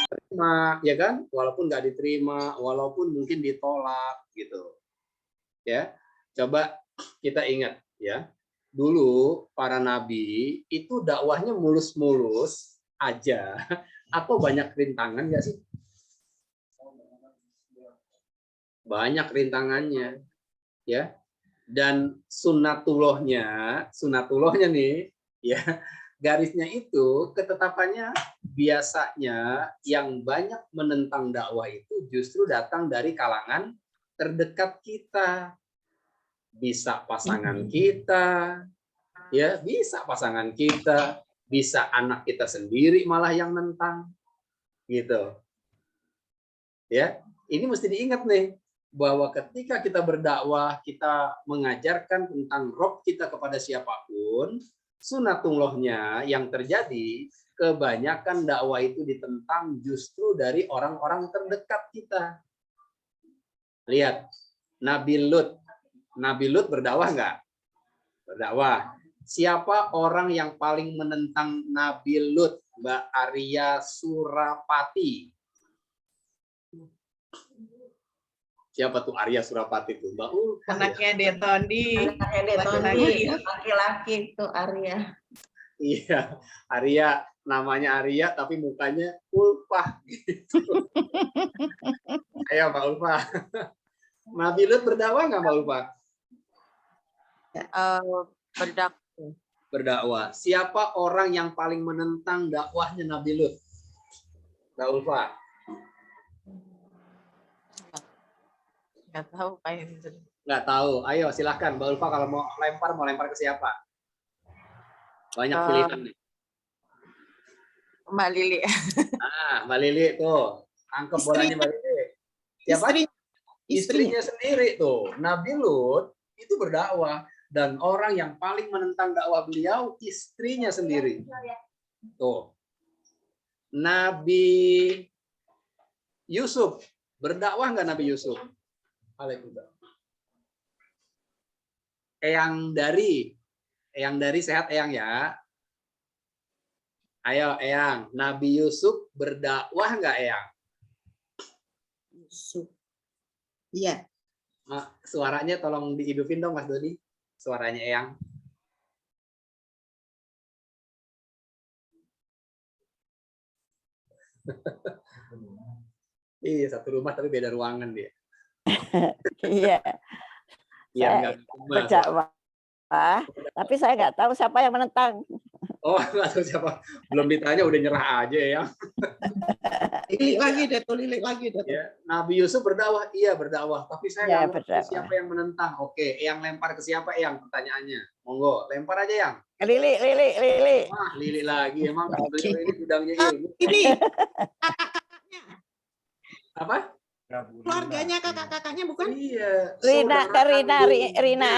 terima, ya kan? Walaupun nggak diterima, walaupun mungkin ditolak, gitu. Ya, coba kita ingat ya, dulu para nabi itu dakwahnya mulus-mulus aja atau banyak rintangan nggak sih? Banyak rintangannya, ya. Dan sunatullahnya nih, ya, garisnya itu ketetapannya biasanya yang banyak menentang dakwah itu justru datang dari kalangan terdekat kita, bisa pasangan kita, ya bisa pasangan kita, bisa anak kita sendiri malah yang nentang, gitu. Ya, ini mesti diingat nih bahwa ketika kita berdakwah, kita mengajarkan tentang roh kita kepada siapapun, sunatullahnya yang terjadi kebanyakan dakwah itu ditentang justru dari orang-orang terdekat kita. Lihat, Nabi Lut Nabi Lut berdakwah nggak? Berdakwah. Siapa orang yang paling menentang Nabi Lut? Mbak Arya Surapati. Siapa tuh Arya Surapati tuh? Mbak Anaknya Detondi. Anaknya Detondi, laki-laki itu Arya. Iya, Arya, namanya Arya tapi mukanya Ulfah gitu. Ayo Mbak Ulfah. Nabi Lut berdakwah nggak Mbak Ulfah? Berdakwah. Siapa orang yang paling menentang dakwahnya Nabi Lut? Mbak Ulfah. Nggak tahu kayak gitu. Nggak tahu. Ayo silahkan Mbak Ulfah kalau mau lempar ke siapa? Banyak pilihan nih. Mbak Lili. Mbak Lili tuh. Angkep bolanya Mbak Lili. Siapa? Istrinya sendiri tuh. Nabi Lut itu berdakwah. Dan orang yang paling menentang dakwah beliau, istrinya sendiri. Tuh. Nabi Yusuf. Berdakwah nggak Nabi Yusuf? Waalaikumsalam. Eyang dari sehat Eyang ya. Ayo Eyang, Nabi Yusuf berdakwah nggak Eyang? Yusuf. Iya. Suaranya tolong dihidupin dong Mas Dodi. Suaranya Eyang. Iya, satu rumah tapi beda ruangan dia. Iya. Iya, berdakwah. Tapi saya nggak tahu siapa yang menentang. Oh, nggak tahu siapa. Belum ditanya udah nyerah aja ya. Lilik lagi deh. Ya, Nabi Yusuf berdakwah, iya berdakwah. Tapi saya nggak tahu siapa yang menentang. Oke, yang lempar ke siapa yang pertanyaannya? Monggo, lempar aja yang. Lili. Wah, Lili lagi. Emang beliau ini bidangnya ilmu. Ini Apa? keluarganya kakak-kakaknya bukan? Iya. Rina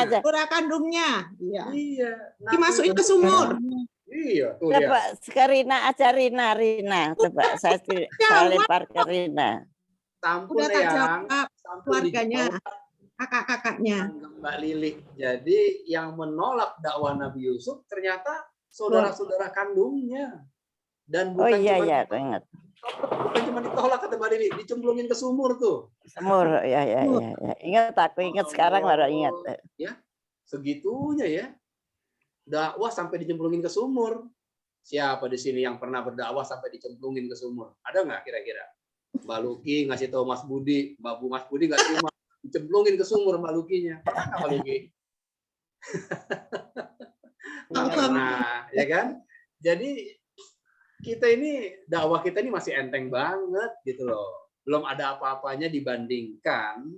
aja. Saudara kandungnya. Iya. Iya. Dimasukin ke sumur. Iya, tuh Coba ke Rina aja Rina. Coba saya lempar ke Rina. Sampun Udah tak yang jawab keluarganya, kakak-kakaknya. Mbak Lili. Jadi yang menolak dakwah Nabi Yusuf ternyata saudara-saudara kandungnya. Dan bukan iya, ingat. Bukan cuma ditolak kata Mbak Lili, dicemplungin ke sumur tuh. Sumur, ya. Ingat sekarang baru ingat. Ya, segitunya ya. Dakwah sampai dicemplungin ke sumur. Siapa di sini yang pernah berdakwah sampai dicemplungin ke sumur? Ada nggak kira-kira? Mbak Luki ngasih tahu Mas Budi, Mas Budi nggak terima, dicemplungin ke sumur Mbak Lukinya. Pernah nggak Mbak Luki? Nah, ya kan? Jadi kita ini dakwah kita ini masih enteng banget gitu loh. Belum ada apa-apanya dibandingkan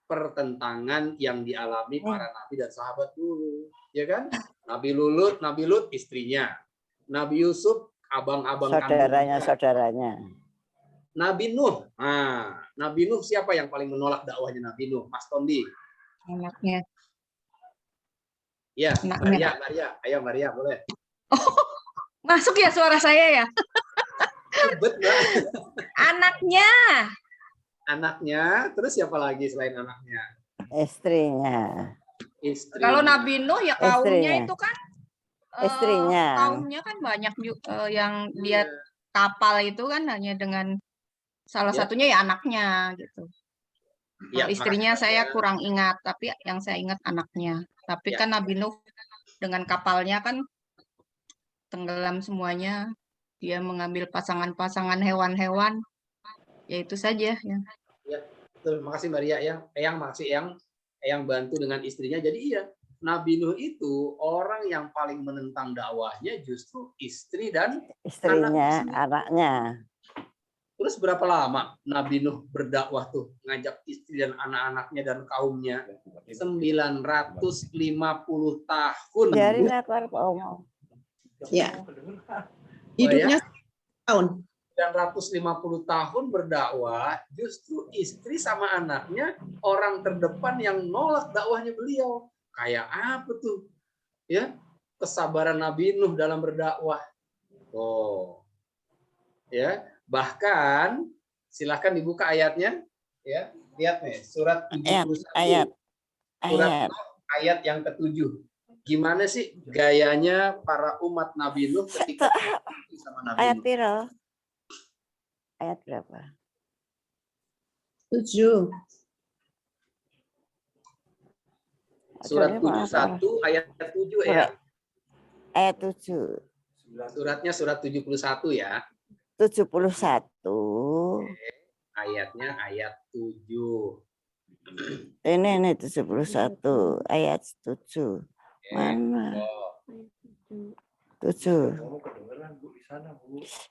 pertentangan yang dialami para nabi dan sahabat dulu, ya kan? Nabi Lut istrinya. Nabi Yusuf abang-abang saudaranya. Nabi Nuh. Nabi Nuh siapa yang paling menolak dakwahnya Nabi Nuh? Mas Tondi. Anaknya. Ya, Maria. Ayo Maria, boleh. Oh, masuk ya suara saya ya? Betul. Anaknya, terus siapa lagi selain anaknya? Istrinya. Kalau Nabi Nuh ya kaumnya itu kan istrinya. Kaumnya kan banyak yang dia kapal itu kan hanya dengan salah satunya ya anaknya gitu. Ya, istrinya saya kurang ingat, tapi yang saya ingat anaknya. Tapi kan Nabi Nuh dengan kapalnya kan tenggelam semuanya. Dia mengambil pasangan-pasangan hewan-hewan. Ya itu saja ya. Ya, betul. Makasih Mbak Ria ya. Eyang makasih Eyang bantu dengan istrinya. Jadi iya, Nabi Nuh itu orang yang paling menentang dakwahnya justru istri dan istrinya, anaknya. Terus berapa lama Nabi Nuh berdakwah tuh, ngajak istri dan anak-anaknya dan kaumnya? 950 tahun. Biarin aku ngomong. Ya. Hidupnya tahun. 950 tahun berdakwah, justru istri sama anaknya orang terdepan yang nolak dakwahnya beliau. Kayak apa tuh? Ya, kesabaran Nabi Nuh dalam berdakwah. Oh. Ya, bahkan silakan dibuka ayatnya, ya. Lihat nih, surat 71. Surat Ayat. Nuh ayat yang ke-7. Gimana sih gayanya para umat Nabi Nuh ketika sama Nabi Ayat Nuh? piro? Ayat berapa? 7. Surat Aduh, maaf, 71 ayat 7 ya. Ayat 7. Suratnya surat 71 ya. 71. Ayatnya ayat 7. Ini 71 ayat 7. Mana? Oh. 7.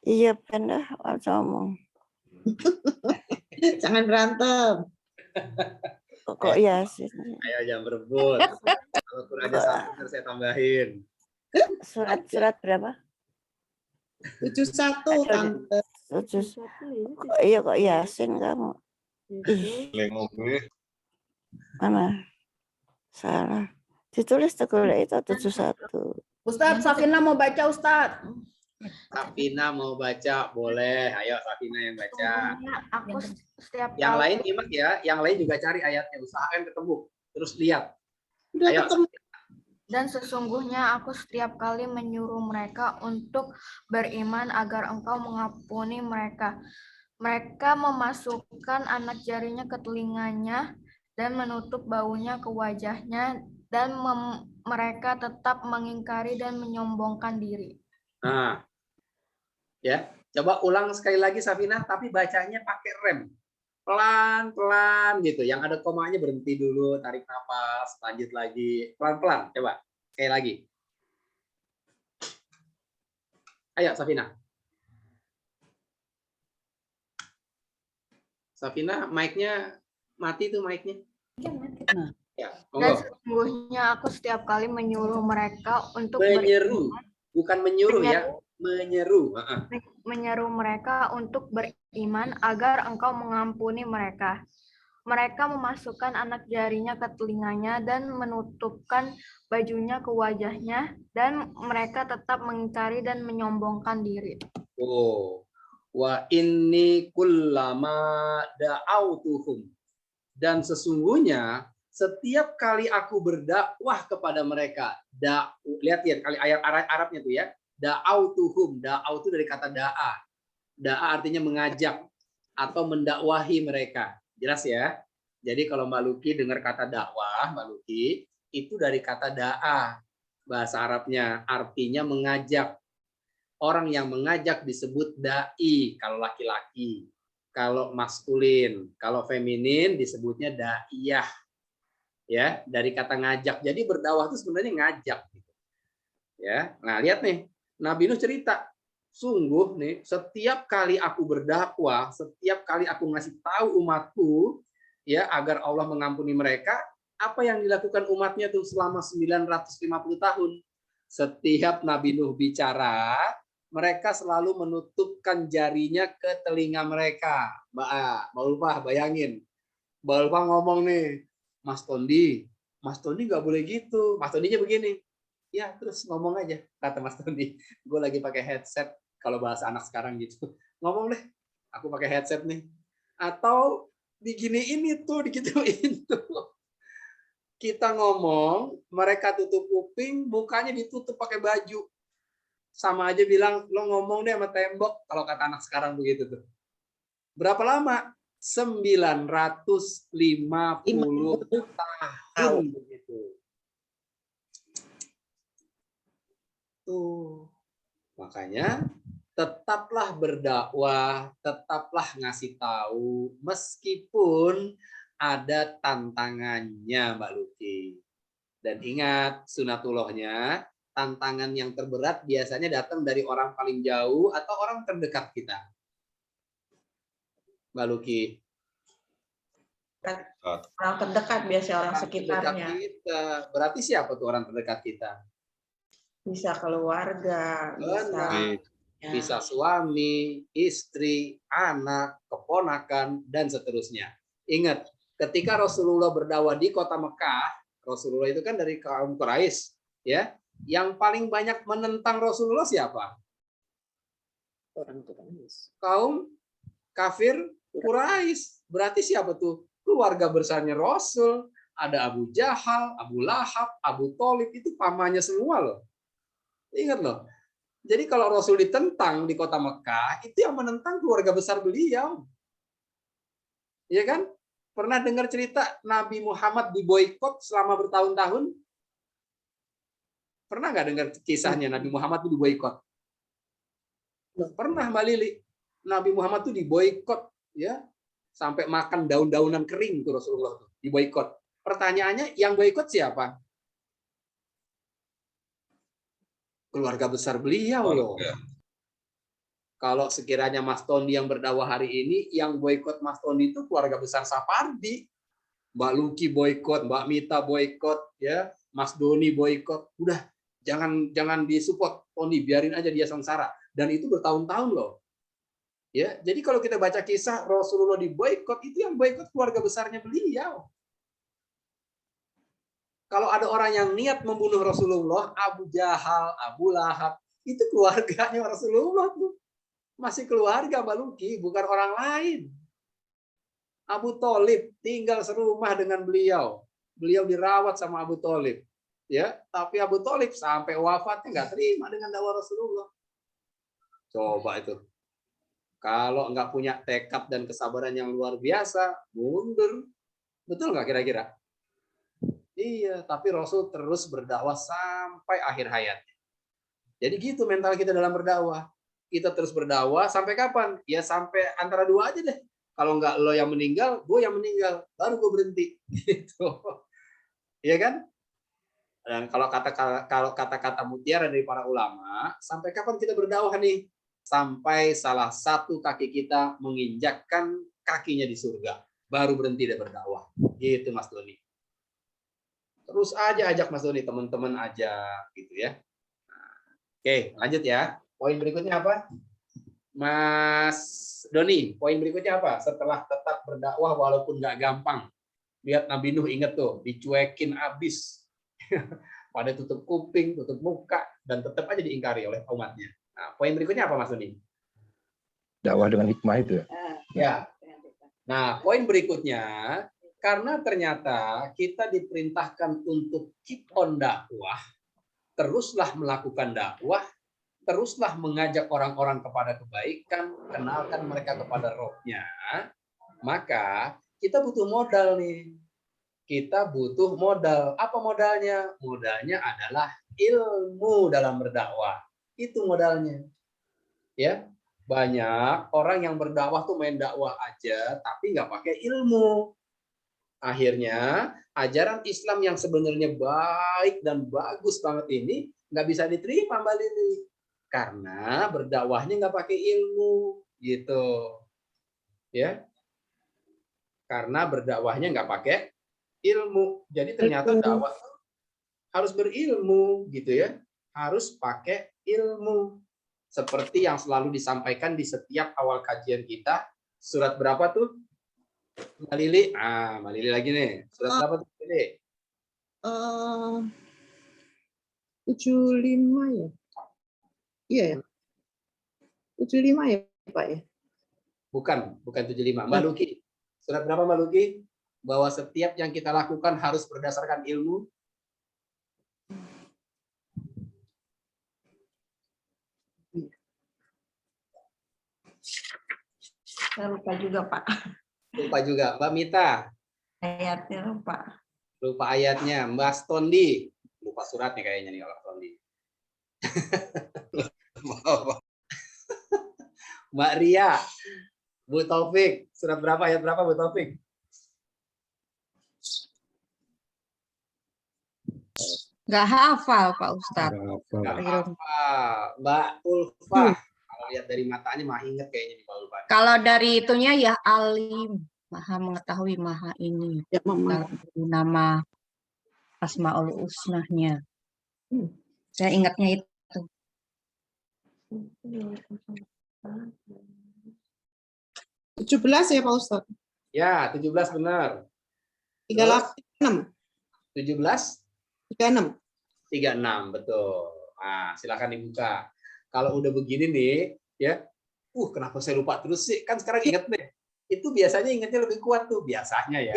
Iya benar, ngomong. Jangan berantem. Kok ya sih? Ayo jangan berebut. Kalau kurangnya satu ntar saya tambahin. Surat berapa? 71 Tante. 7. Iya kok Yasin kamu? Mana? Salah. Ditulis tegolek itu 71. Ustadz, Safina mau baca Ustadz. Safina mau baca, boleh. Ayo Safina yang baca. Aku setiap Yang kali- lain nyimak ya, yang lain juga cari ayatnya, usahakan ketemu. Terus lihat. Udah Ayo. ketemu. Dan sesungguhnya aku setiap kali menyuruh mereka untuk beriman agar engkau mengampuni mereka. Mereka memasukkan anak jarinya ke telinganya dan menutup baunya ke wajahnya dan mereka tetap mengingkari dan menyombongkan diri. Nah, ya, coba ulang sekali lagi Safina, tapi bacanya pakai rem. Pelan-pelan gitu. Yang ada komanya berhenti dulu, tarik nafas, lanjut lagi. Pelan-pelan, coba. Sekali lagi. Ayo Safina. Safina, mic-nya mati tuh mic-nya. Ya, Dan monggo. sesungguhnya aku setiap kali menyuruh mereka untuk Menyeru, bukan menyuruh ya. Menyeru. menyeru mereka untuk beriman agar engkau mengampuni mereka. Mereka memasukkan anak jarinya ke telinganya dan menutupkan bajunya ke wajahnya dan mereka tetap mengingkari dan menyombongkan diri. Oh. Wa inni kullama da'autuhum. Dan sesungguhnya setiap kali aku berdakwah kepada mereka, lihat kali ayat Arabnya tuh ya. Da'autuhum, da'au itu dari kata da'a. Da'a artinya mengajak atau mendakwahi mereka. Jelas ya? Jadi kalau Mbak Luki dengar kata dakwah, Mbak Luki, itu dari kata da'a. Bahasa Arabnya artinya mengajak. Orang yang mengajak disebut da'i kalau laki-laki. Kalau maskulin, kalau feminin disebutnya da'iyah. Ya, dari kata ngajak. Jadi berdakwah itu sebenarnya ngajak gitu. Ya. Nah, lihat nih. Nabi Nuh cerita, sungguh nih, setiap kali aku berdakwah, setiap kali aku ngasih tahu umatku, ya agar Allah mengampuni mereka, apa yang dilakukan umatnya tuh selama 950 tahun? Setiap Nabi Nuh bicara, mereka selalu menutupkan jarinya ke telinga mereka. Mbak Ulfah, bayangin. Mbak Ulfah ngomong nih, Mas Tondi nggak boleh gitu. Mas Tondinya begini. Ya, terus ngomong aja, kata Mas Tondi. Gue lagi pakai headset, kalau bahasa anak sekarang gitu. Ngomong deh, aku pakai headset nih. Atau diginiin itu, digituin tuh. Kita ngomong, mereka tutup kuping, mukanya ditutup pakai baju. Sama aja bilang, lo ngomong deh sama tembok, kalau kata anak sekarang begitu tuh. Berapa lama? 950 tahun begitu. Tuh. Makanya tetaplah berdakwah, tetaplah ngasih tahu meskipun ada tantangannya, Mbak Luki. Dan ingat sunatullahnya, tantangan yang terberat biasanya datang dari orang paling jauh atau orang terdekat kita. Mbak Luki. Orang terdekat biasanya orang sekitarnya. Kita. Berarti siapa tuh orang terdekat kita? Bisa keluarga, bisa suami, istri, anak, keponakan, dan seterusnya. Ingat, ketika Rasulullah berdakwah di kota Mekah, Rasulullah itu kan dari kaum Quraisy, ya. Yang paling banyak menentang Rasulullah siapa? Kaum kafir Quraisy. Berarti siapa tuh? Keluarga besarnya Rasul, ada Abu Jahal, Abu Lahab, Abu Thalib, itu pamannya semua loh. Ingat loh. Jadi kalau Rasul ditentang di kota Mekah, itu yang menentang keluarga besar beliau. Iya kan? Pernah dengar cerita Nabi Muhammad diboikot selama bertahun-tahun? Pernah nggak dengar kisahnya Nabi Muhammad itu diboikot? Pernah, Mbak Lili. Nabi Muhammad itu diboikot, ya, sampai makan daun-daunan kering tuh Rasulullah tuh, diboikot. Pertanyaannya, yang boikot siapa? Keluarga besar beliau loh. Kalau sekiranya Mas Tondi yang berdakwah hari ini, yang boikot Mas Tondi itu keluarga besar Sapardi. Mbak Luki boikot, Mbak Mita boikot, ya, Mas Doni boikot. Udah, jangan disupport Tondi, biarin aja dia sengsara. Dan itu bertahun-tahun loh. Ya, jadi kalau kita baca kisah Rasulullah diboikot, itu yang boikot keluarga besarnya beliau. Kalau ada orang yang niat membunuh Rasulullah, Abu Jahal, Abu Lahab, itu keluarganya Rasulullah tuh. Masih keluarga Mbak Luki, bukan orang lain. Abu Thalib tinggal serumah dengan beliau. Beliau dirawat sama Abu Thalib. Ya, tapi Abu Thalib sampai wafatnya nggak terima dengan dakwah Rasulullah. Coba itu. Kalau nggak punya tekad dan kesabaran yang luar biasa, mundur. Betul nggak kira-kira? Iya, tapi Rasul terus berdakwah sampai akhir hayatnya. Jadi gitu mental kita dalam berdakwah. Kita terus berdakwah sampai kapan? Ya sampai antara dua aja deh. Kalau nggak lo yang meninggal, gue yang meninggal, baru gue berhenti. Gitu. Iya kan? Dan kalau kata-kata mutiara dari para ulama, sampai kapan kita berdakwah nih? Sampai salah satu kaki kita menginjakkan kakinya di surga, baru berhenti dia berdakwah. Gitu Mas Doni. Terus aja ajak Mas Doni, teman-teman ajak gitu ya. Oke, lanjut ya. Poin berikutnya apa? Mas Doni, poin berikutnya apa? Setelah tetap berdakwah walaupun nggak gampang. Lihat Nabi Nuh, inget tuh, dicuekin abis. Pada tutup kuping, tutup muka, dan tetap aja diingkari oleh umatnya. Nah, poin berikutnya apa Mas Doni? Dakwah dengan hikmah itu. Ya. Nah, poin berikutnya, karena ternyata kita diperintahkan untuk keep on dakwah, teruslah melakukan dakwah, teruslah mengajak orang-orang kepada kebaikan, kenalkan mereka kepada rohnya, maka kita butuh modal nih. Kita butuh modal. Apa modalnya? Modalnya adalah ilmu dalam berdakwah. Itu modalnya. Ya, banyak orang yang berdakwah tuh main dakwah aja, tapi nggak pakai ilmu. Akhirnya ajaran Islam yang sebenarnya baik dan bagus banget ini nggak bisa diterima Mbak Lili karena berdakwahnya nggak pakai ilmu, gitu, ya. Karena berdakwahnya nggak pakai ilmu, jadi ternyata dakwah harus berilmu, gitu ya, harus pakai ilmu. Seperti yang selalu disampaikan di setiap awal kajian kita, surat berapa tuh? Mbak Lili, Mbak Lili lagi nih. Surat berapa tuh, Lili? 75 ya? Iya ya? 75 ya, Pak ya? Bukan 75. Mbak Luki, surat berapa Mbak Luki? Bahwa setiap yang kita lakukan harus berdasarkan ilmu. Saya lupa juga, Pak. Lupa juga. Mbak Mita. Ayatnya lupa. Lupa ayatnya. Mbak Stondi. Lupa suratnya kayaknya nih kalau Stondi. Mbak Ria. Bu Taufik. Surat berapa, ayat berapa Bu Taufik? Nggak hafal Pak Ustadz. Nggak hafal. Mbak Ulfa. Kalau lihat dari matanya mah inget kayaknya di Mbak Ulfa. Kalau dari itunya ya alim. Maha mengetahui, maha ini. Ya, dalam nama Asmaul Husnanya. Saya ingatnya itu. 17 ya Pak Ustadz? Ya, 17 benar. 36. 17? 36. 36, betul. Nah, silakan dibuka. Kalau udah begini nih, ya, kenapa saya lupa terus sih? Kan sekarang ingat deh. Itu biasanya ingatnya lebih kuat tuh, biasanya ya.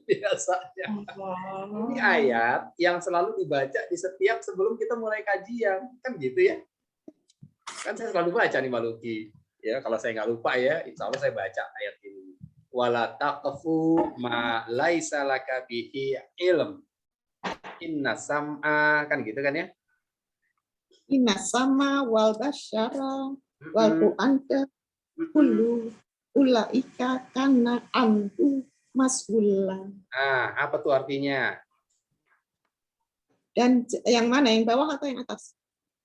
biasanya. Ini ayat yang selalu dibaca di setiap sebelum kita mulai kajian, kan gitu ya? Kan saya selalu baca nih Maluki. Ya, kalau saya nggak lupa ya, insya Allah saya baca ayat ini. Wala taqfu ma laisa laka bihi ilm. Inna sam'a, kan gitu kan ya? Inna sama wal basyara wal Qur'an kullu ulaika kana anhu mas'ulan. Apa tuh artinya? Dan yang mana, yang bawah atau yang atas?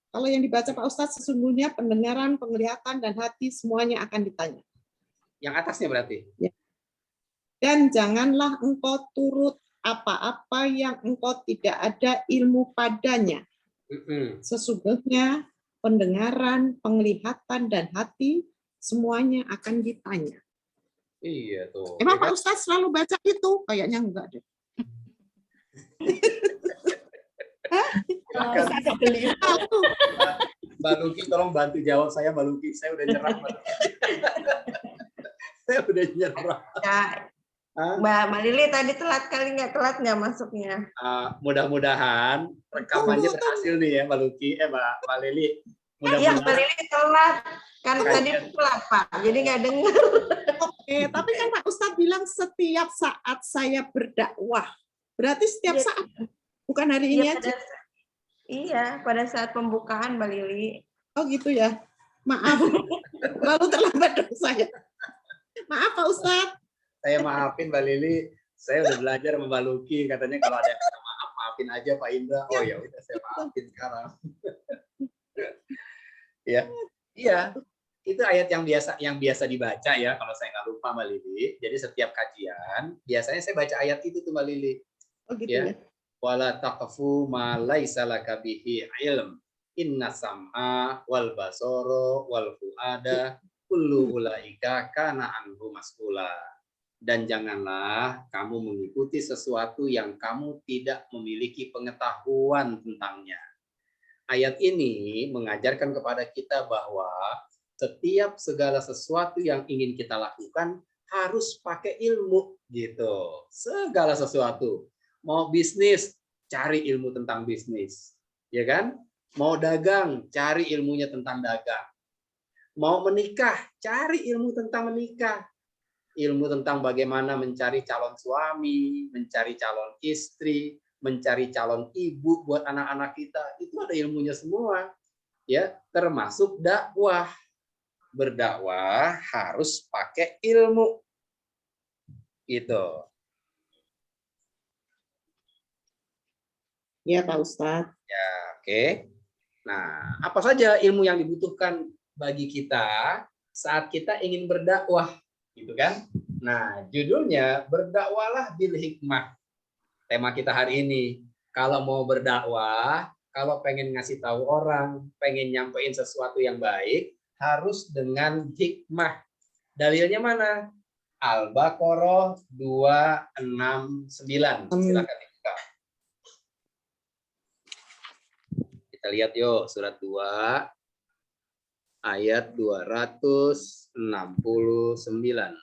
Kalau yang dibaca Pak Ustadz, sesungguhnya pendengaran, penglihatan, dan hati semuanya akan ditanya. Yang atasnya berarti? Ya. Dan janganlah engkau turut apa-apa yang engkau tidak ada ilmu padanya. Sesungguhnya pendengaran, penglihatan, dan hati semuanya akan ditanya. Iya tuh. Emang Pak Ustadz selalu baca itu? Kayaknya enggak deh. Mbak Luki, tolong bantu jawab saya, Mbak Luki. Saya udah nyerah. Saya udah nyerah. Ya, Mbak Lili tadi telat kali nggak masuknya? Mudah-mudahan rekamannya berhasil nih ya, Mbak Luki. Mbak Lili. Iya, Mbak Lili telat. Kan tadi telat, Pak. Jadi nggak dengar. Oke, tapi kan Pak Ustadz bilang setiap saat saya berdakwah. Berarti setiap saat. Bukan hari ini aja. Iya, pada saat pembukaan Mbak Lili. Oh gitu ya. Maaf. Lalu terlambat dong saya. Maaf Pak Ustadz. Saya maafin Mbak Lili. Saya udah belajar sama Mbak Luki. Katanya kalau ada yang maaf, maafin aja Pak Indra. Oh ya udah, saya maafin sekarang. Ya, iya. Itu ayat yang biasa dibaca ya. Kalau saya nggak lupa Mbak Lili. Jadi setiap kajian biasanya saya baca ayat itu tuh Mbak Lili. Oh gitu ya. Wala taqfu ma laisa laka bihi ilm. Inna sam'a wal basara wal fuada kullu ulaika kana anhu mas'ula. Dan janganlah kamu mengikuti sesuatu yang kamu tidak memiliki pengetahuan tentangnya. Ayat ini mengajarkan kepada kita bahwa setiap segala sesuatu yang ingin kita lakukan harus pakai ilmu gitu. Segala sesuatu. Mau bisnis, cari ilmu tentang bisnis. Ya kan? Mau dagang, cari ilmunya tentang dagang. Mau menikah, cari ilmu tentang menikah. Ilmu tentang bagaimana mencari calon suami, mencari calon istri, mencari calon ibu buat anak-anak kita. Itu ada ilmunya semua. Ya, termasuk dakwah. Berdakwah harus pakai ilmu. Gitu. Ya Pak Ustadz. Ya, oke. Nah, apa saja ilmu yang dibutuhkan bagi kita saat kita ingin berdakwah, gitu kan? Nah, judulnya berdakwalah bil hikmah. Tema kita hari ini. Kalau mau berdakwah, kalau pengen ngasih tahu orang, pengen nyampein sesuatu yang baik, harus dengan hikmah. Dalilnya mana? Al-Baqarah 269. Silakan dibuka. Kita lihat yuk, surat 2 ayat 269.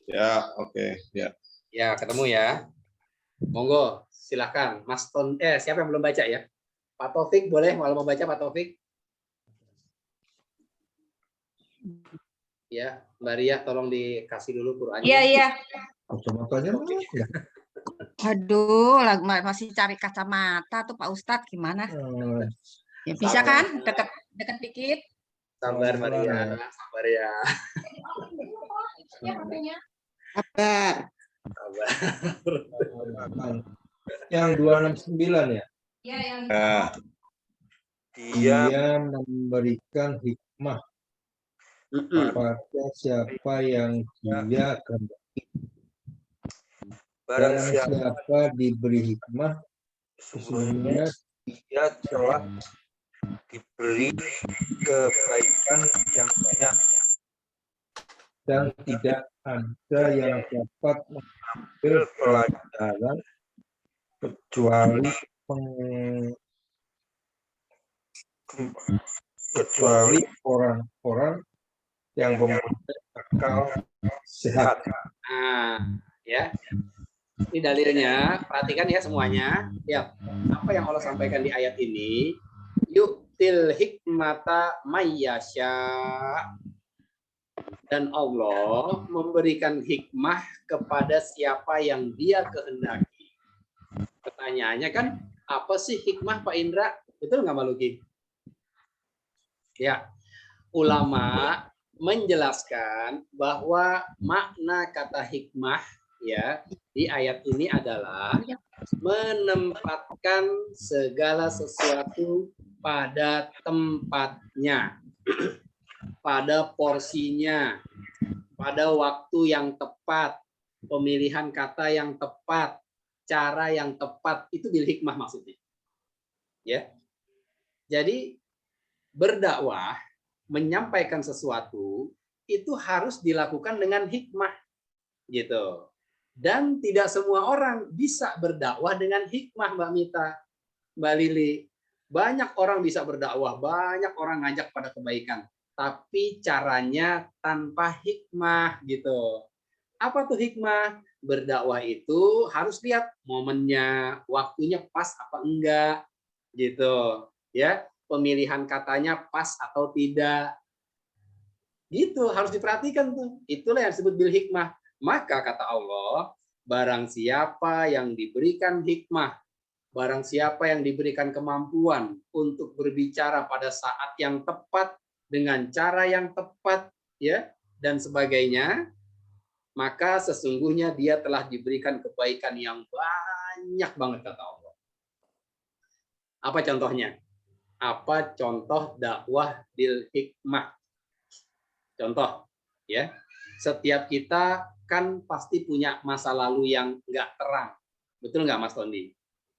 Ya, oke. Ya. Ya, ketemu ya. Monggo, silakan. Mas Ton, siapa yang belum baca ya? Pak Taufik boleh kalau mau baca Pak Taufik? Ya, Mbak Ria tolong dikasih dulu Qurannya. Iya, iya. Kacamatanya mana? Aduh, masih cari kacamata tuh Pak Ustadz, gimana? Ya bisa kan? Dekat dikit. Sabar Mbak Ria, sabar ya. Sabar. Yang 269 ya? Iya, yang Dia memberikan hikmah kepada siapa yang dia kehendaki. Barang siapa diberi hikmah, sesungguhnya dia telah diberi kebaikan yang banyak. dan tidak ada yang dapat mengambil pelajaran kecuali orang-orang yang mempunyai akal sehat. Nah, ya. Ini dalilnya, perhatikan ya semuanya. Ya, apa yang Allah sampaikan di ayat ini? Yu'til hikmata mayyasya. Dan Allah memberikan hikmah kepada siapa yang Dia kehendaki. Pertanyaannya kan, apa sih hikmah Pak Indra? Betul nggak Mbak Luki? Ya, ulama menjelaskan bahwa makna kata hikmah ya di ayat ini adalah menempatkan segala sesuatu pada tempatnya, pada porsinya, pada waktu yang tepat, pemilihan kata yang tepat, cara yang tepat, itu bil hikmah maksudnya. Ya. Jadi berdakwah, menyampaikan sesuatu itu harus dilakukan dengan hikmah gitu. Dan tidak semua orang bisa berdakwah dengan hikmah, Mbak Mita, Mbak Lili. Banyak orang bisa berdakwah, banyak orang ngajak pada kebaikan, tapi caranya tanpa hikmah gitu. Apa tuh hikmah? Berdakwah itu harus lihat momennya, waktunya pas apa enggak gitu, ya. Pemilihan katanya pas atau tidak. Gitu, harus diperhatikan tuh. Itulah yang disebut bil hikmah. Maka kata Allah, barang siapa yang diberikan hikmah, barang siapa yang diberikan kemampuan untuk berbicara pada saat yang tepat, dengan cara yang tepat, ya, dan sebagainya, maka sesungguhnya dia telah diberikan kebaikan yang banyak banget kata Allah. Apa contohnya? Apa contoh dakwah bil hikmah? Contoh, ya, setiap kita kan pasti punya masa lalu yang nggak terang, betul nggak Mas Tondi?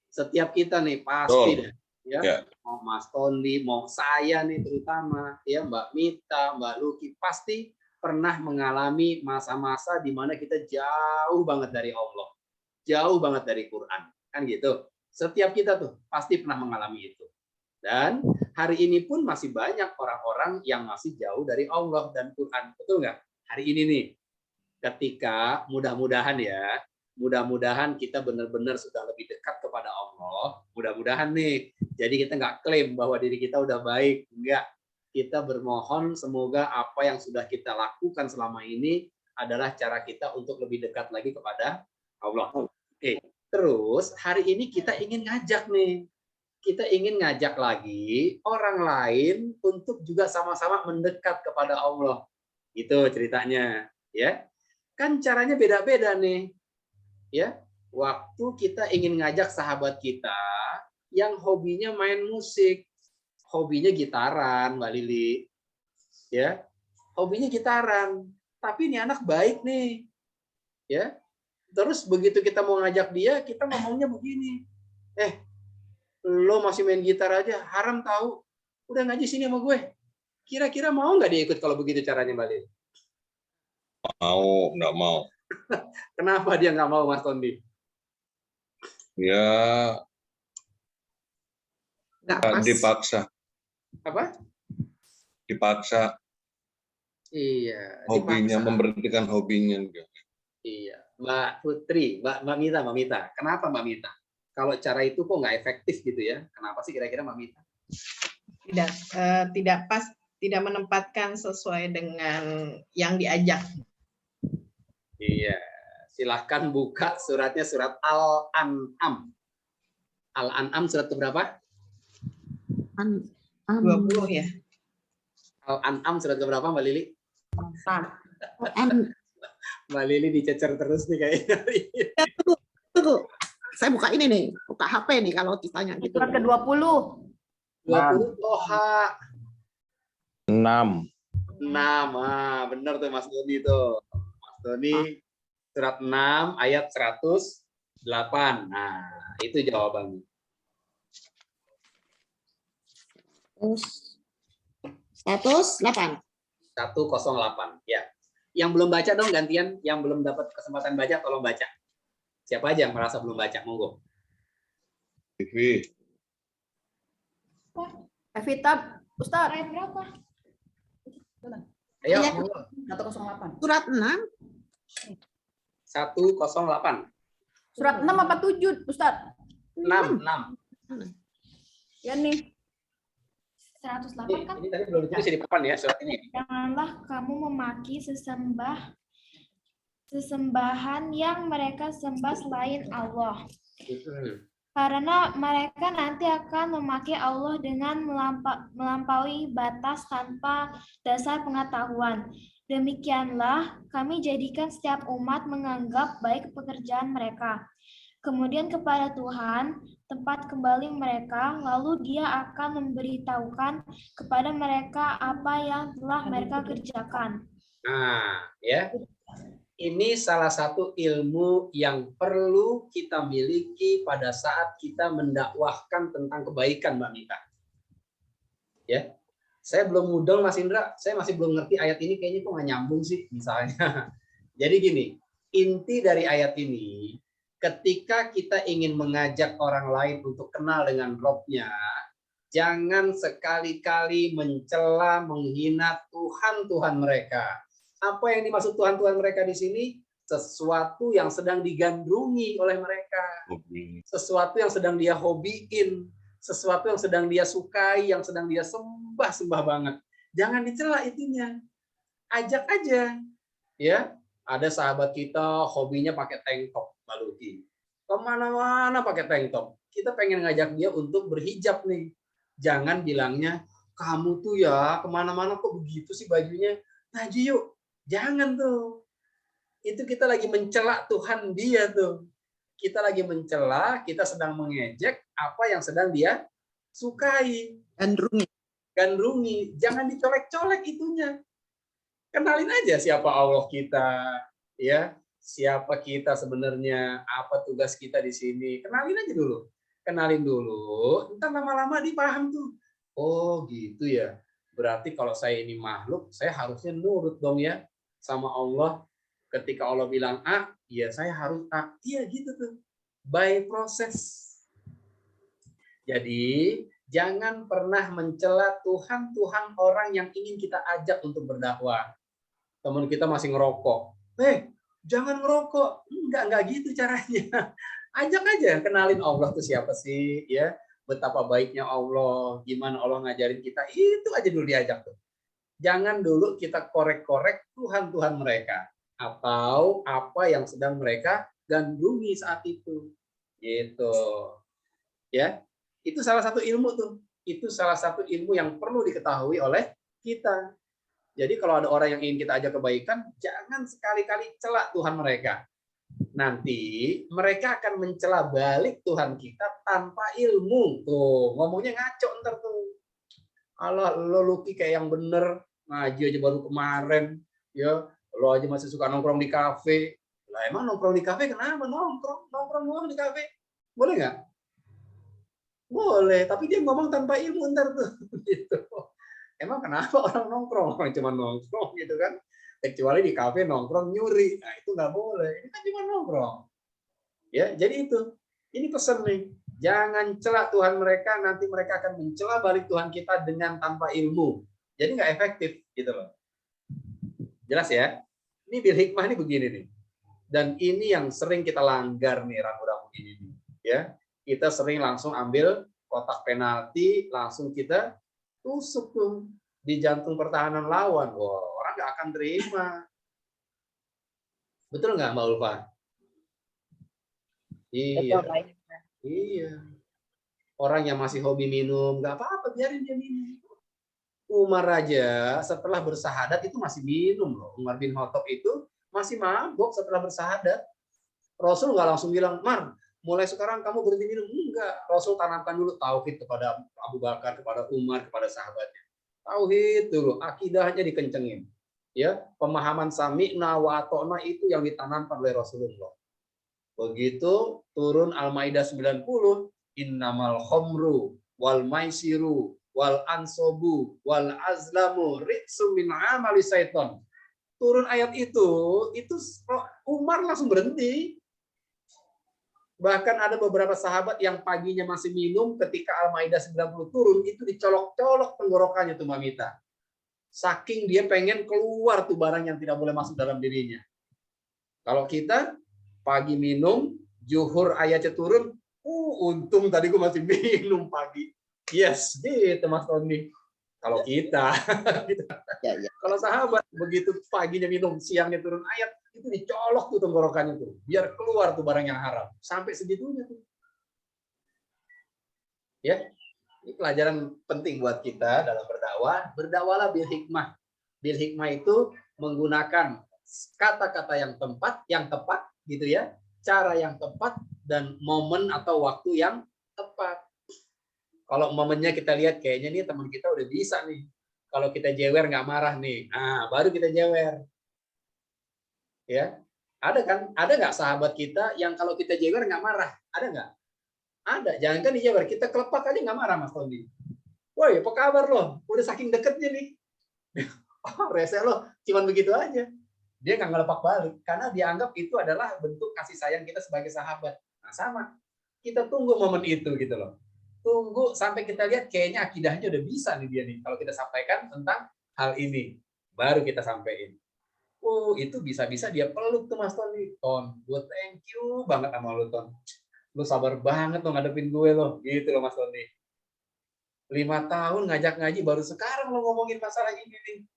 Setiap kita nih pasti, ya, mau Mas Tondi, mau saya nih terutama, ya Mbak Mita, Mbak Luki, pasti pernah mengalami masa-masa di mana kita jauh banget dari Allah, jauh banget dari Quran, kan gitu. Setiap kita tuh pasti pernah mengalami itu. Dan hari ini pun masih banyak orang-orang yang masih jauh dari Allah dan Quran. Betul nggak? Hari ini nih, ketika mudah-mudahan ya, mudah-mudahan kita benar-benar sudah lebih dekat kepada Allah. Mudah-mudahan nih, jadi kita nggak klaim bahwa diri kita udah baik. Enggak. Kita bermohon semoga apa yang sudah kita lakukan selama ini adalah cara kita untuk lebih dekat lagi kepada Allah. Oke. Terus hari ini kita ingin ngajak nih. Kita ingin ngajak lagi orang lain untuk juga sama-sama mendekat kepada Allah. Itu ceritanya, ya. Kan caranya beda-beda nih. Ya. Waktu kita ingin ngajak sahabat kita yang hobinya main musik, hobinya gitaran, Mbak Lili. Ya. Hobinya gitaran, tapi ini anak baik nih. Ya. Terus begitu kita mau ngajak dia, kita ngomongnya begini. Lo masih main gitar aja, haram tahu. Udah ngaji sini sama gue. Kira-kira mau nggak dia ikut kalau begitu caranya, Mbak Lili? Mau, nggak mau. Kenapa dia nggak mau, Mas Tondi? Ya, dipaksa. Apa? Dipaksa. Iya. Hobinya, dipaksa. memberhentikan hobinya. Iya. Mbak Putri, Mbak Mita. Kenapa Mbak Mita? Kalau cara itu kok nggak efektif gitu ya? Kenapa sih kira-kira Mbak Mita? Tidak pas, tidak menempatkan sesuai dengan yang diajak. Iya, silahkan buka suratnya, surat Al-An'am. Al-An'am surat keberapa? 20 ya. Al-An'am surat keberapa Mbak Lili? Mbak Lili dicecer terus nih kayaknya. Tunggu. Saya buka ini nih, buka HP nih kalau ditanya gitu. Surat ke-20. 20 Toha. 6. 6. Ah, benar tuh Mas Doni tuh. Mas Doni surat 6 ayat 108. Nah, itu jawabannya. 108. 108. Ya. Yang belum baca dong gantian, yang belum dapat kesempatan baca tolong baca. Siapa aja yang merasa belum baca, monggo. TV. Evita, Ustaz. Ayat berapa? Ayo, Ayat monggo. 108. Surat 6. 108. Surat 6 apa 7, Ustaz? 6. Ya nih. 108 kan? Ini tadi belum ditulis di papan ya surat ini. Janganlah kamu memaki sesembahan yang mereka sembah selain Allah. Karena mereka nanti akan memaki Allah dengan melampaui batas tanpa dasar pengetahuan. Demikianlah kami jadikan setiap umat menganggap baik pekerjaan mereka. Kemudian kepada Tuhan, tempat kembali mereka, lalu Dia akan memberitahukan kepada mereka apa yang telah mereka kerjakan. Nah, ya. Ini salah satu ilmu yang perlu kita miliki pada saat kita mendakwahkan tentang kebaikan, Mbak Mita. Ya. Saya belum mudeng, Mas Indra. Saya masih belum ngerti ayat ini, kayaknya kok nggak nyambung sih, misalnya. Jadi gini, inti dari ayat ini, ketika kita ingin mengajak orang lain untuk kenal dengan Robnya, jangan sekali-kali mencela, menghina Tuhan mereka. Apa yang dimaksud Tuhan mereka di sini? Sesuatu yang sedang digandrungi oleh mereka. Sesuatu yang sedang dia hobiin. Sesuatu yang sedang dia sukai, yang sedang dia sembah banget. Jangan dicela itunya. Ajak aja. Ya, ada sahabat kita hobinya pakai tank top, Mbak Luki. Kemana-mana pakai tank top. Kita pengen ngajak dia untuk berhijab nih. Jangan bilangnya, kamu tuh ya kemana-mana kok begitu sih bajunya. Ngaji yuk. Jangan tuh. Itu kita lagi mencela Tuhan dia tuh. Kita lagi mencela, kita sedang mengejek apa yang sedang dia sukai. Gandrungi. Jangan dicolek-colek itunya. Kenalin aja siapa Allah kita, ya. Siapa kita sebenarnya, apa tugas kita di sini. Kenalin aja dulu. Kenalin dulu, entar lama-lama dipaham tuh. Oh, gitu ya. Berarti kalau saya ini makhluk, saya harusnya nurut dong ya sama Allah. Ketika Allah bilang A, ya saya harus A. Iya gitu tuh. By proses. Jadi, jangan pernah mencela Tuhan orang yang ingin kita ajak untuk berdakwah. Teman kita masih ngerokok. Jangan ngerokok. Enggak gitu caranya. Ajak aja, kenalin Allah tuh siapa sih, ya. Betapa baiknya Allah, gimana Allah ngajarin kita. Itu aja dulu diajak tuh. Jangan dulu kita korek-korek Tuhan mereka. Atau apa yang sedang mereka gandrungi saat itu. Gitu. Ya. Itu salah satu ilmu tuh. Itu salah satu ilmu yang perlu diketahui oleh kita. Jadi kalau ada orang yang ingin kita ajak kebaikan, jangan sekali-kali celak Tuhan mereka. Nanti mereka akan mencela balik Tuhan kita tanpa ilmu. Tuh, ngomongnya ngaco ntar tuh. Allah, lo Luki kayak yang bener, ngaji aja baru kemarin, ya. Lo aja masih suka nongkrong di kafe. Lah emang nongkrong di kafe kenapa? Nongkrong doang di kafe. Boleh nggak? Boleh, tapi dia ngomong tanpa ilmu ntar tuh. Gitu. Emang kenapa orang nongkrong? Orang cuma nongkrong gitu kan. Kecuali di kafe nongkrong nyuri. Nah, itu nggak boleh. Ini kan cuma nongkrong. Ya, jadi itu. Ini pesan nih. Jangan celak Tuhan mereka, nanti mereka akan mencela balik Tuhan kita dengan tanpa ilmu. Jadi nggak efektif gitu loh. Jelas ya? Ini bil hikmah ini begini nih. Dan ini yang sering kita langgar nih ramu-ramu ini nih. Ya, kita sering langsung ambil kotak penalti, langsung kita tusuk tuh di jantung pertahanan lawan. Wah, orang nggak akan terima. Betul nggak, Mbak Ulfa? Iya. Iya. Orang yang masih hobi minum, nggak apa-apa, biarin dia minum. Umar aja setelah bersahadat itu masih minum loh. Umar bin Khattab itu masih mabuk setelah bersahadat. Rasul nggak langsung bilang, Mar, mulai sekarang kamu berhenti minum. Enggak. Rasul tanamkan dulu tauhid kepada Abu Bakar, kepada Umar, kepada sahabatnya. Tauhid dulu, akidahnya dikencengin. Ya, pemahaman sami'na wa ata'na itu yang ditanamkan oleh Rasulullah. Begitu turun Al-Maidah 90, innamal khamru wal maisiru wal ansobu wal azlamu ritsu min amali syaiton. turun ayat itu Umar langsung berhenti. Bahkan ada beberapa sahabat yang paginya masih minum ketika Al-Maidah 90 turun, itu dicolok-colok tenggorokannya tuh Mbak Mita. Saking dia pengen keluar tuh barang yang tidak boleh masuk dalam dirinya. Kalau kita pagi minum, zuhur ayatnya turun, untung tadi gue masih minum pagi. Yes, gitu Mas Tony. Kalau kita, kalau sahabat begitu paginya minum, siangnya turun ayat, itu dicolok tuh tenggorokannya tuh, biar keluar tuh barang yang haram. Sampai segitunya tuh. Ya, ini pelajaran penting buat kita dalam berdakwah. Berdakwahlah bil hikmah. Bil hikmah itu menggunakan kata-kata yang tepat, gitu ya, cara yang tepat dan momen atau waktu yang tepat. Kalau momennya kita lihat kayaknya nih teman kita udah bisa nih. Kalau kita jewer nggak marah nih, nah baru kita jewer. Ya, ada kan? Ada nggak sahabat kita yang kalau kita jewer nggak marah? Ada nggak? Ada. Jangan kan dijewer, kita kelepak aja nggak marah Mas Tony. Woi, apa kabar lo? Udah saking deketnya nih. Oh, rese lo, cuman begitu aja. Dia nggak ngelepak balik karena dianggap itu adalah bentuk kasih sayang kita sebagai sahabat. Nah sama, kita tunggu momen itu gitu loh. Tunggu sampai kita lihat kayaknya akidahnya udah bisa nih dia nih. Kalau kita sampaikan tentang hal ini, baru kita sampaikan. Itu bisa-bisa dia peluk tuh Mas Tony. Ton, gue thank you banget sama lu Ton. Lu sabar banget lo ngadepin gue lo. Gitu loh Mas Tony. 5 tahun ngajak ngaji baru sekarang lo ngomongin masalah ini nih.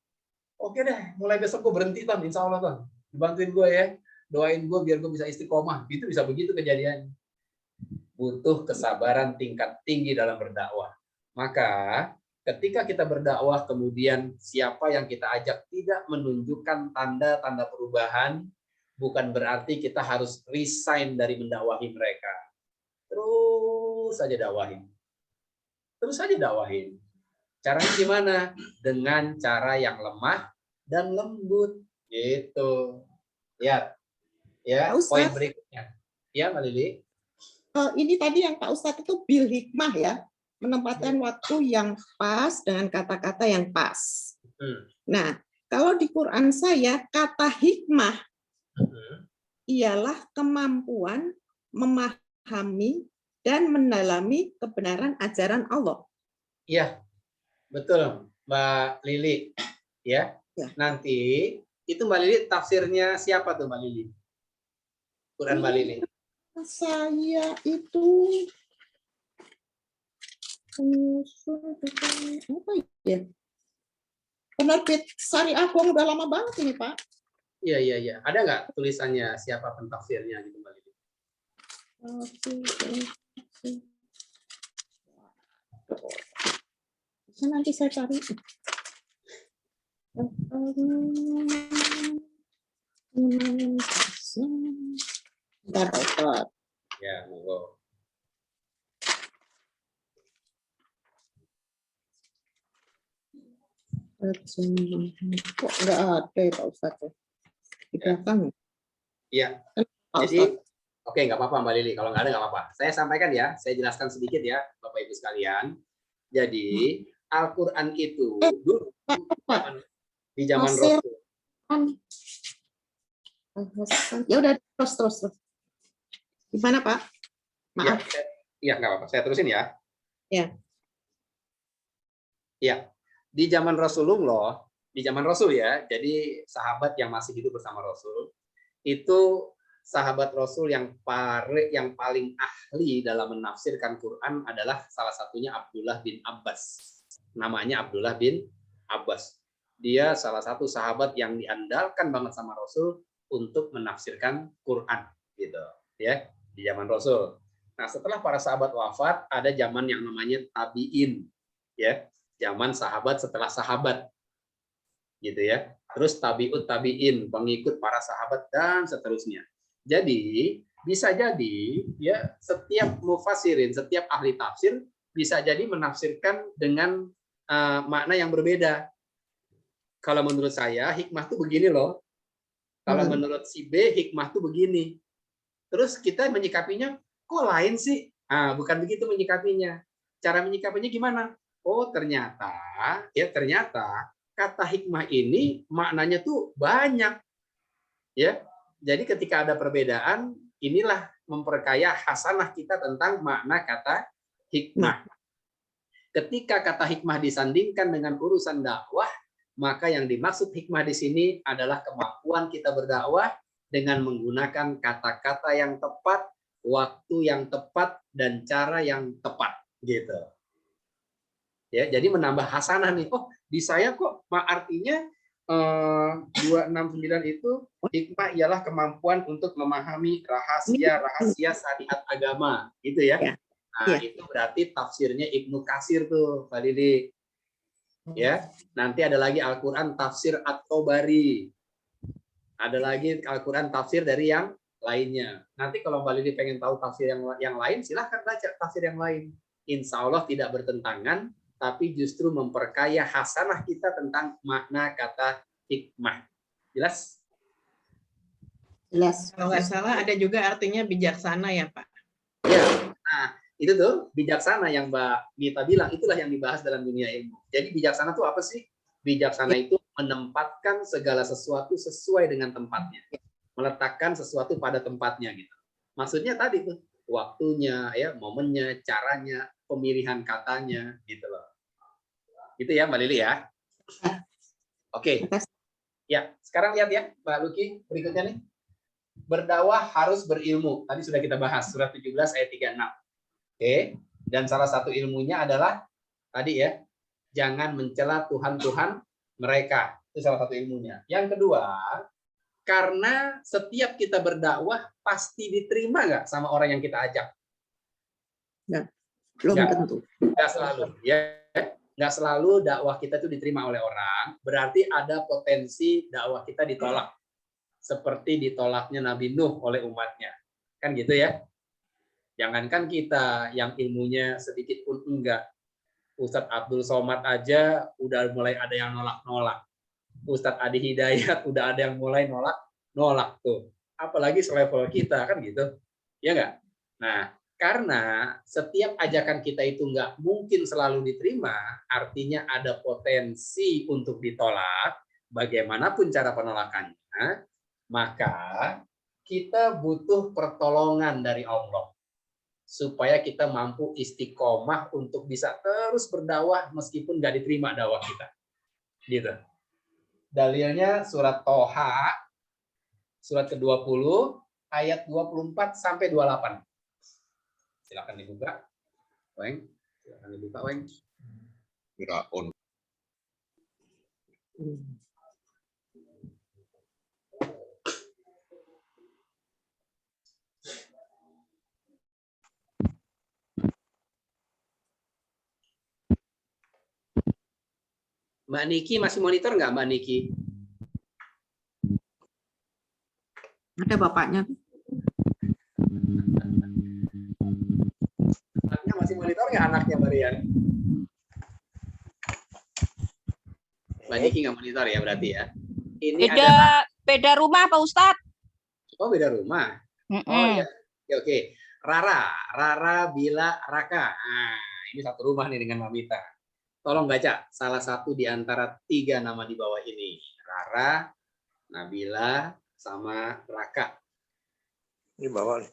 Oke deh, mulai besok gue berhenti Ton, insya Allah Ton. Dibantuin gue ya. Doain gue biar gue bisa istiqomah. Itu bisa begitu kejadiannya. Butuh kesabaran tingkat tinggi dalam berdakwah. Maka ketika kita berdakwah kemudian siapa yang kita ajak tidak menunjukkan tanda-tanda perubahan, bukan berarti kita harus resign dari mendakwahi mereka. Terus saja dakwahin. Terus saja dakwahin. Caranya gimana? Dengan cara yang lemah dan lembut. Gitu. Ya. Ya, poin berikutnya. Ya, Mbak Lili. Ini tadi yang Pak Ustadz itu bil hikmah ya, menempatkan waktu yang pas dengan kata-kata yang pas. Nah, kalau di Quran saya kata hikmah ialah kemampuan memahami dan mendalami kebenaran ajaran Allah. Iya, betul Mbak Lili. Ya. Nanti itu Mbak Lili tafsirnya siapa tuh Mbak Lili? Quran Mbak Lili. Saya itu apa ya? Penerbit Sari Agung udah lama banget ini Pak. Iya. Ada nggak tulisannya siapa pentafsirnya gitu Mbak Lili? Nanti saya cari. Bentar. Ya, monggo. Kok nggak ada ya Pak Ustadz? Di belakang. Iya. Jadi, oke, nggak apa-apa Mbak Lili. Kalau nggak ada nggak apa-apa. Saya sampaikan ya, saya jelaskan sedikit ya, Bapak Ibu sekalian. Jadi, Al-Quran itu dulu di zaman Rasul. Ya udah terus. Gimana Pak? Maaf. Iya, nggak apa-apa. Saya terusin ya. Ya. Ya, di zaman Rasulullah, di zaman Rasul ya, jadi sahabat yang masih hidup bersama Rasul, itu sahabat Rasul yang paling ahli dalam menafsirkan Quran adalah salah satunya Abdullah bin Abbas. Namanya Abdullah bin Abbas. Dia salah satu sahabat yang diandalkan banget sama Rasul untuk menafsirkan Quran, gitu, ya, di zaman Rasul. Nah, setelah para sahabat wafat, ada zaman yang namanya tabi'in, ya, zaman sahabat setelah sahabat, gitu ya. Terus tabi'ut tabi'in, pengikut para sahabat dan seterusnya. Jadi bisa jadi ya setiap mufassirin, setiap ahli tafsir bisa jadi menafsirkan dengan makna yang berbeda. Kalau menurut saya hikmah tuh begini loh. Kalau menurut si B hikmah tuh begini. Terus kita menyikapinya kok lain sih? Bukan begitu menyikapinya. Cara menyikapinya gimana? Oh, ternyata kata hikmah ini maknanya tuh banyak. Ya. Jadi ketika ada perbedaan, inilah memperkaya hasanah kita tentang makna kata hikmah. Ketika kata hikmah disandingkan dengan urusan dakwah, maka yang dimaksud hikmah di sini adalah kemampuan kita berdakwah dengan menggunakan kata-kata yang tepat, waktu yang tepat, dan cara yang tepat, gitu. Ya, jadi menambah hasanah nih. Oh, di saya kok artinya 269 itu hikmah ialah kemampuan untuk memahami rahasia-rahasia syariat agama, gitu ya. Nah, itu berarti tafsirnya Ibnu Katsir tuh, Pak Didi. Ya, nanti ada lagi Al-Qur'an tafsir At-Tabari. Ada lagi Al-Qur'an tafsir dari yang lainnya. Nanti kalau Mbak Lili pengen tahu tafsir yang lain, silahkan baca tafsir yang lain. Insya Allah tidak bertentangan, tapi justru memperkaya hasanah kita tentang makna kata hikmah. Jelas? Jelas. Kalau nggak salah ada juga artinya bijaksana ya Pak. Ya, nah itu tuh bijaksana yang Mbak Mita bilang, itulah yang dibahas dalam dunia ilmu. Jadi bijaksana itu apa sih? Bijaksana itu menempatkan segala sesuatu sesuai dengan tempatnya. Meletakkan sesuatu pada tempatnya gitu. Maksudnya tadi tuh waktunya, ya, momennya, caranya, pemilihan katanya, gitu loh. Gitu ya Mbak Lili ya. Oke. Ya, sekarang lihat ya Mbak Luki berikutnya nih. Berdakwah harus berilmu. Tadi sudah kita bahas surat 17 ayat 36. Oke. Dan salah satu ilmunya adalah tadi ya, jangan mencela Tuhan-Tuhan mereka. Itu salah satu ilmunya. Yang kedua, karena setiap kita berdakwah pasti diterima nggak sama orang yang kita ajak? Belum tentu. Nggak selalu, ya. Nggak selalu dakwah kita itu diterima oleh orang. Berarti ada potensi dakwah kita ditolak. Seperti ditolaknya Nabi Nuh oleh umatnya. Kan gitu ya. Jangankan kita yang ilmunya sedikit pun enggak. Ustadz Abdul Somad aja udah mulai ada yang nolak-nolak. Ustadz Adi Hidayat udah ada yang mulai nolak tuh. Apalagi selevel kita kan gitu. Ya enggak? Nah, karena setiap ajakan kita itu nggak mungkin selalu diterima, artinya ada potensi untuk ditolak, bagaimanapun cara penolakannya, maka kita butuh pertolongan dari Allah. Supaya kita mampu istiqomah untuk bisa terus berdakwah meskipun nggak diterima dakwah kita. Gitu. Dalilnya surat Toha, surat ke-20, ayat 24 sampai 28. Silakan dibuka, Weng. Silakan dibuka, Weng. Firaun. Mbak Niki masih monitor nggak, Mbak Niki? Ada bapaknya. Anaknya masih monitor nggak, anaknya Mbak Rian? Mbak Niki nggak monitor ya berarti ya? Ini beda rumah Pak Ustadz. Oh, beda rumah. Oh ya. Oke. Rara, Bila, Raka. Nah, ini satu rumah nih dengan Mamita. Tolong baca salah satu di antara 3 nama di bawah ini. Rara, Nabila, sama Raka. Ini bawah nih.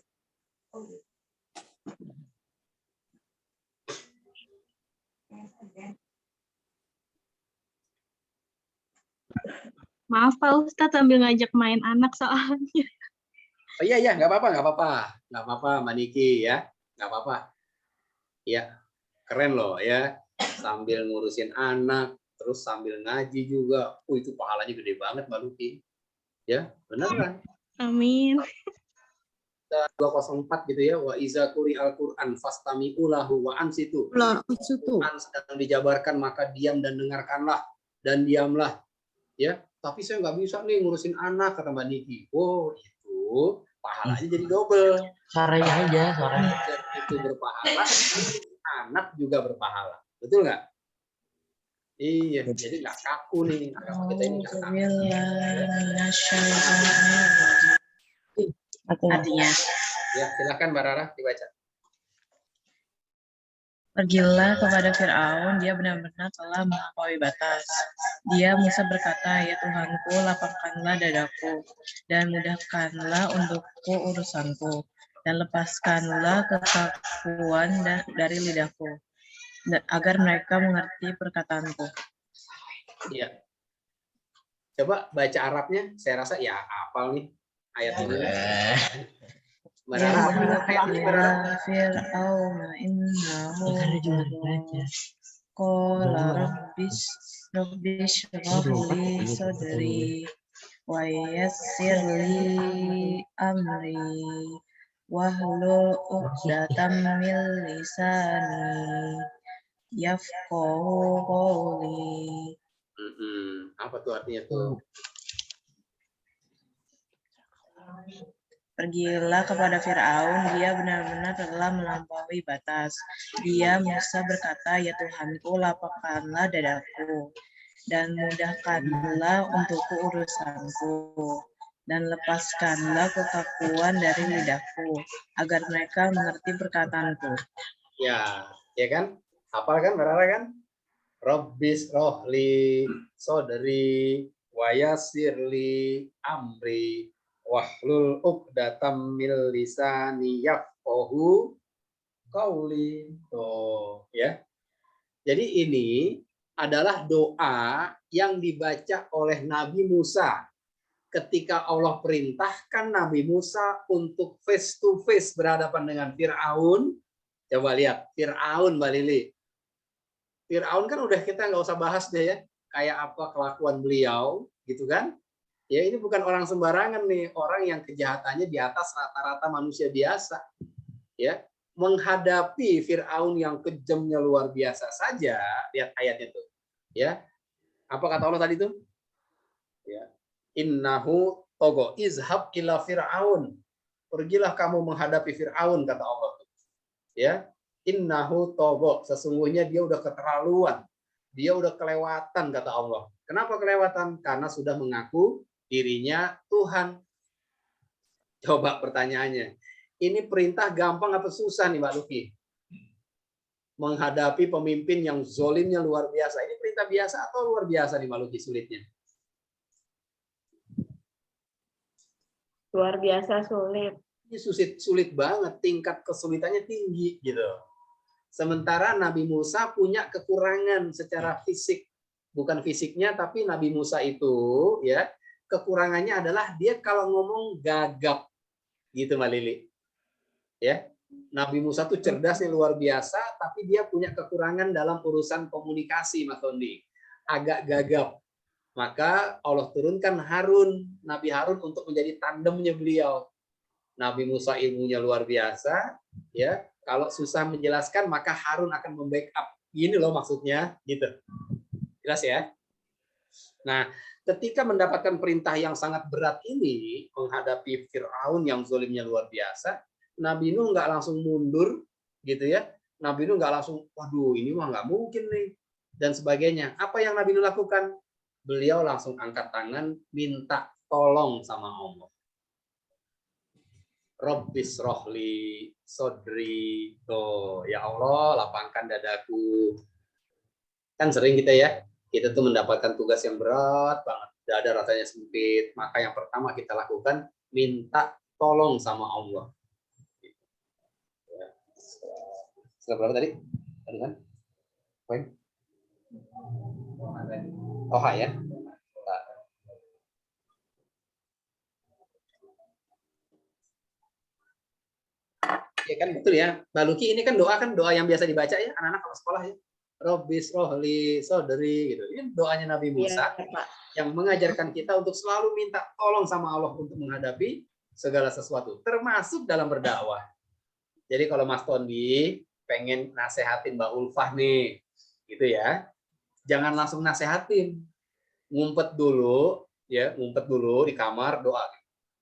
Maaf Pak Ustadz, sambil ngajak main anak soalnya. Oh iya, nggak apa-apa, Mbak Niki ya, nggak apa-apa. Ya, keren loh ya, sambil ngurusin anak, terus sambil ngaji juga. Itu pahalanya gede banget Mbak Luki. Ya, benar kan? Amin. 204 gitu ya, wa iza quri al-Qur'an fastami'u lahu wa ansitu. Quran sedang dijabarkan maka diam dan dengarkanlah dan diamlah. Ya, tapi saya nggak bisa nih ngurusin anak kata Mbak Niki. Oh, itu pahalanya jadi double. Sorenya aja, sorenya. Itu berpahala, anak juga berpahala. Betul nggak? Iya, jadi nggak kaku nih. Agama kita ini nggak kaku. Artinya. Ya, silakan Mbak Rara dibaca. Pergilah kepada Fir'aun, dia benar-benar telah melampaui batas. Dia Musa berkata, ya Tuhanku, lapangkanlah dadaku, dan mudahkanlah untukku urusanku, dan lepaskanlah kekakuan dari lidahku, agar mereka mengerti perkataanku. Iya. Coba baca Arabnya, saya rasa ya hafal nih ayat ini. Marara, Ya Fir'aun innahu qala rabbis shrah li sadri wa yassir li amri wahlul 'uqdatam min lisani yafqahu qawli. Apa tuh artinya tuh? Pergilah kepada Fir'aun, dia benar-benar telah melampaui batas. Dia Musa berkata, ya Tuhanku, lapangkanlah dadaku, dan mudahkanlah untukku urusanku, dan lepaskanlah kekakuan dari lidahku, agar mereka mengerti perkataanku. Ya kan? Hafal kan, Marara kan? Rabbis rohli sodri wayasirli amri wahlul 'uqdatam min lisani yafqahu qauli. Tuh, ya. Jadi ini adalah doa yang dibaca oleh Nabi Musa ketika Allah perintahkan Nabi Musa untuk face to face berhadapan dengan Fir'aun. Coba lihat Fir'aun, Mbak Lili. Fir'aun kan udah kita nggak usah bahas deh ya, kayak apa kelakuan beliau, gitu kan? Ya ini bukan orang sembarangan nih, orang yang kejahatannya di atas rata-rata manusia biasa. Ya, menghadapi Fir'aun yang kejamnya luar biasa saja, lihat ayat itu. Ya, apa kata Allah tadi itu? Ya, innahu togo izhab ila Fir'aun. Pergilah kamu menghadapi Fir'aun, kata Allah. Ya, innahu togo, sesungguhnya dia udah keterlaluan, dia udah kelewatan, kata Allah. Kenapa kelewatan? Karena sudah mengaku dirinya Tuhan. Coba pertanyaannya, ini perintah gampang atau susah nih Mbak Luki? Menghadapi pemimpin yang zolimnya luar biasa. Ini perintah biasa atau luar biasa nih Mbak Luki sulitnya? Luar biasa sulit. Ini sulit banget, tingkat kesulitannya tinggi gitu. Sementara Nabi Musa punya kekurangan secara fisik, bukan fisiknya, tapi Nabi Musa itu ya kekurangannya adalah dia kalau ngomong gagap, gitu Mbak Lili. Ya, Nabi Musa tuh cerdasnya luar biasa, tapi dia punya kekurangan dalam urusan komunikasi, Mas Tondi, agak gagap. Maka Allah turunkan Harun, Nabi Harun untuk menjadi tandemnya beliau. Nabi Musa ilmunya luar biasa, ya. Kalau susah menjelaskan, maka Harun akan membackup. Gini loh maksudnya, gitu. Jelas ya? Nah, ketika mendapatkan perintah yang sangat berat ini, menghadapi Fir'aun yang zolimnya luar biasa, Nabi Nuh nggak langsung mundur, gitu ya. Nabi Nuh nggak langsung, waduh ini mah nggak mungkin nih, dan sebagainya. Apa yang Nabi Nuh lakukan? Beliau langsung angkat tangan, minta tolong sama Allah. Rabbis rohli sodri, tuh ya Allah lapangkan dadaku. Kan sering kita tuh mendapatkan tugas yang berat banget, dada rasanya sempit, maka yang pertama kita lakukan minta tolong sama Allah. Setelah berapa tadi? Tadi kan? Poin? Oh ya. Ya kan betul ya, Mbak Luki, ini kan doa yang biasa dibaca ya anak-anak kalau sekolah ya. Rabbis rohli sodri gitu. Ini doanya Nabi Musa yang mengajarkan kita untuk selalu minta tolong sama Allah untuk menghadapi segala sesuatu, termasuk dalam berdakwah. Jadi kalau Mas Tondi pengen nasehatin Mbak Ulfah nih, gitu ya, jangan langsung nasehatin, ngumpet dulu di kamar doa.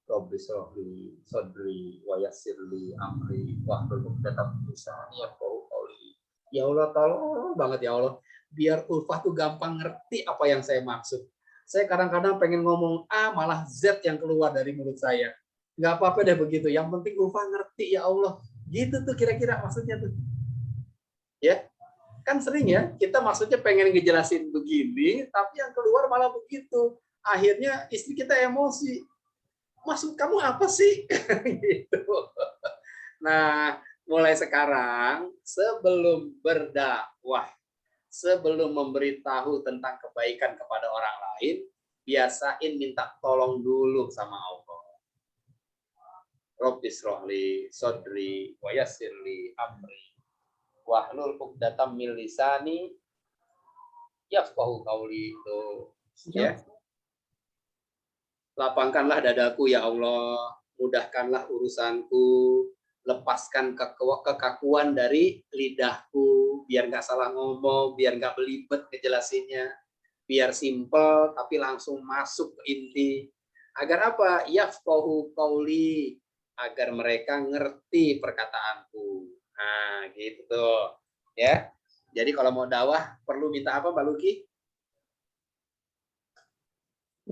Rabbis rohli sodri wa yassirli amri wahlul 'uqdatam min lisani yafqahu qawli. Ya Allah, tolong banget ya Allah, biar Ulfah tuh gampang ngerti apa yang saya maksud. Saya kadang-kadang pengen ngomong A, malah Z yang keluar dari mulut saya. Nggak apa-apa deh begitu, yang penting Ulfah ngerti ya Allah. Gitu tuh kira-kira maksudnya tuh. Ya, kan sering ya, kita maksudnya pengen ngejelasin begini, tapi yang keluar malah begitu. Akhirnya istri kita emosi. Maksud kamu apa sih? Gitu. Nah, mulai sekarang, sebelum berdakwah, sebelum memberitahu tentang kebaikan kepada orang lain, biasain minta tolong dulu sama Allah. Rabbis rohli, sodri, wayasirli, amri, wahlul uqdatam min lisani yafqahu qauli. Itu ya. Lapangkanlah dadaku ya Allah, mudahkanlah urusanku, lepaskan kekakuan dari lidahku, biar nggak salah ngomong, biar nggak belibet ngejelasinnya, biar simple tapi langsung masuk ke inti. Agar apa? Yafqahu qauli, agar mereka ngerti perkataanku. Nah, gitu tuh. Ya. Jadi kalau mau dakwah perlu minta apa, Mbak Luki?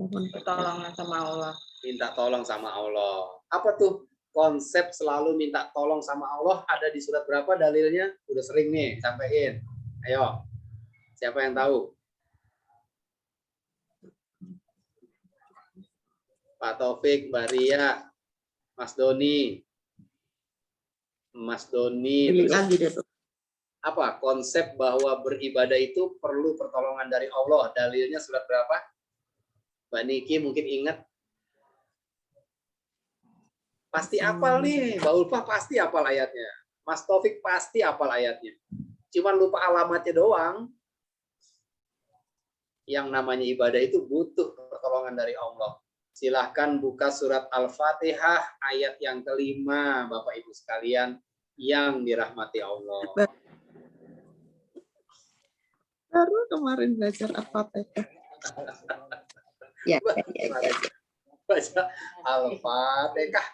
Pertolongan sama Allah. Minta tolong sama Allah. Apa tuh konsep selalu minta tolong sama Allah? Ada di surat berapa dalilnya? Udah sering nih sampaiin. Ayo. Siapa yang tahu? Pak Taufik, Mbak Ria, Mas Doni. Mas Doni. Apa konsep bahwa beribadah itu perlu pertolongan dari Allah? Dalilnya surat berapa? Mbak Niki mungkin ingat. Pasti apal nih. Mbak Ulfa pasti apal ayatnya. Mas Taufik pasti apal ayatnya. Cuman lupa alamatnya doang. Yang namanya ibadah itu butuh pertolongan dari Allah. Silahkan buka surat Al-Fatihah ayat yang kelima, Bapak Ibu sekalian yang dirahmati Allah. Baru kemarin belajar Al-Fatihah. Ya. Baca Al-Fatihah.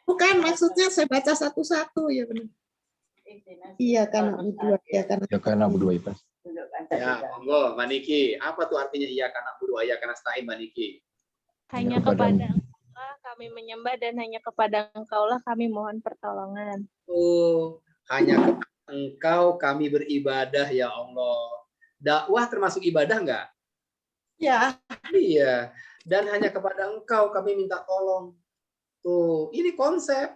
Bukan, maksudnya saya baca satu-satu ya benar. Iya kan berdua, ya kan. Ya karena berdua itu. Ya, monggo, Mbak Niki. Apa tuh artinya iya karena berdua, iya karena stain, Mbak Niki? Hanya kepada Engkau kami menyembah dan hanya kepada Engkaulah kami mohon pertolongan. Oh, hanya kepada Engkau kami beribadah ya Allah. Dakwah termasuk ibadah enggak? Ya. Iya. Dan hanya kepada Engkau kami minta tolong. Tuh, ini konsep.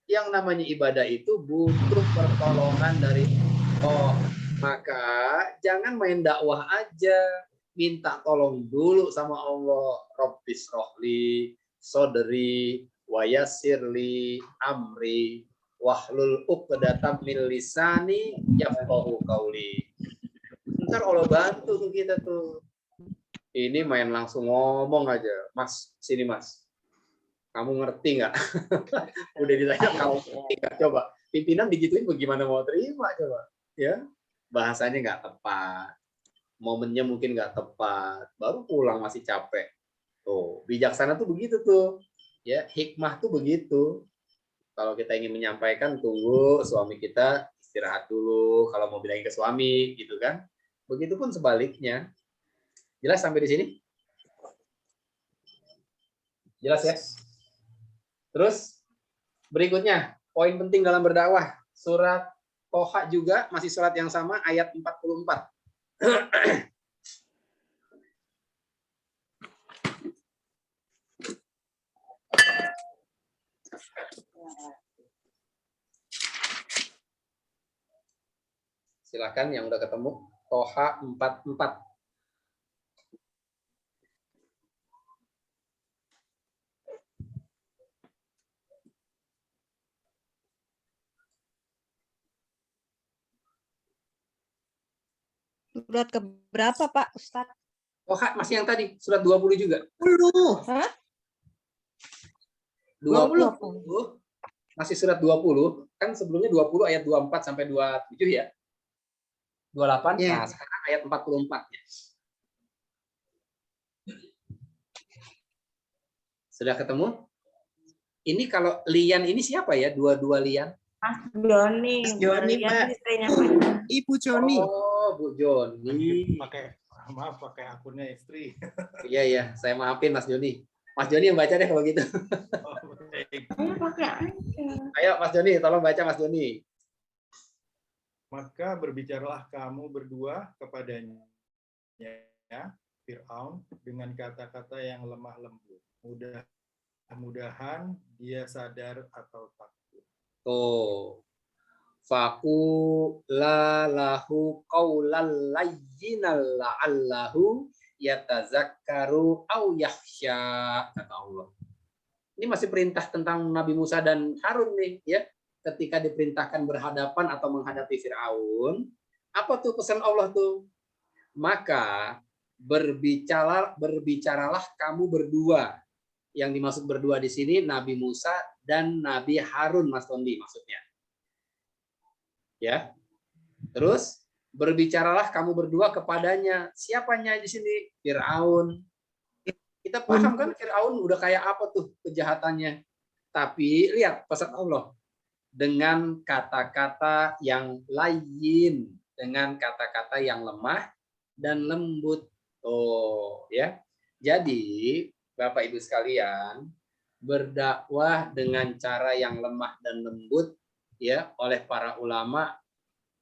Yang namanya ibadah itu butuh pertolongan dari Allah. Maka jangan main dakwah aja. Minta tolong dulu sama Allah. Rabbis rohli, sodri, wayasirli, amri, wahlul uqdatam min lisani yafqahu qauli. Ntar Allah bantu tuh kita tuh. Ini main langsung ngomong aja. Mas, sini Mas. Kamu ngerti nggak? Udah ditanya kamu ngerti nggak? Coba. Pimpinan digituin bagaimana mau terima coba? Ya, bahasanya nggak tepat. Momennya mungkin nggak tepat. Baru pulang masih capek. Tuh, bijaksana tuh begitu tuh. Ya, hikmah tuh begitu. Kalau kita ingin menyampaikan, tunggu suami kita istirahat dulu. Kalau mau bilangin ke suami, gitu kan? Begitupun sebaliknya. Jelas sampai di sini? Jelas ya? Terus berikutnya, poin penting dalam berdakwah. Surat Toha juga masih surat yang sama, ayat 44. Silakan yang udah ketemu. Toha 44. Surat keberapa Pak Ustadz? Toha masih yang tadi, surat 20 juga. 20. Hah? 20. Masih surat 20. Kan sebelumnya 20 ayat 24 sampai 27 ya. 28. Yeah. Nah, sekarang ayat 44 ya. Sudah ketemu? Ini kalau Lian ini siapa ya? Dua-dua Lian? Mas Joni. Mas Joni, Mbak. Istrinya Pak. Ibu Joni. Oh, Bu Joni. Pakai akunnya istri. Iya, iya. Saya maafin Mas Joni. Mas Joni yang baca deh kalau gitu. Saya pakai aja. Ayo Mas Joni, tolong baca Mas Joni. Maka berbicaralah kamu berdua kepadanya, Fir'aun, dengan kata-kata yang lemah lembut. Mudah-mudahan dia sadar atau takut. Tuh. Faqula lahu qawlan layyinan la'allahu yatazakkaru aw yakhsha, kata Allah. Ini masih perintah tentang Nabi Musa dan Harun nih, ya. Ketika diperintahkan berhadapan atau menghadapi Firaun, apa tuh pesan Allah tuh? Maka berbicaralah kamu berdua. Yang dimaksud berdua di sini Nabi Musa dan Nabi Harun, Mas Tondi maksudnya. Ya. Terus berbicaralah kamu berdua kepadanya. Siapanya di sini? Firaun. Kita paham kan Firaun udah kayak apa tuh kejahatannya. Tapi lihat pesan Allah. Dengan kata-kata yang layyin, dengan kata-kata yang lemah dan lembut. Oh, ya. Jadi, Bapak Ibu sekalian, berdakwah dengan cara yang lemah dan lembut ya oleh para ulama,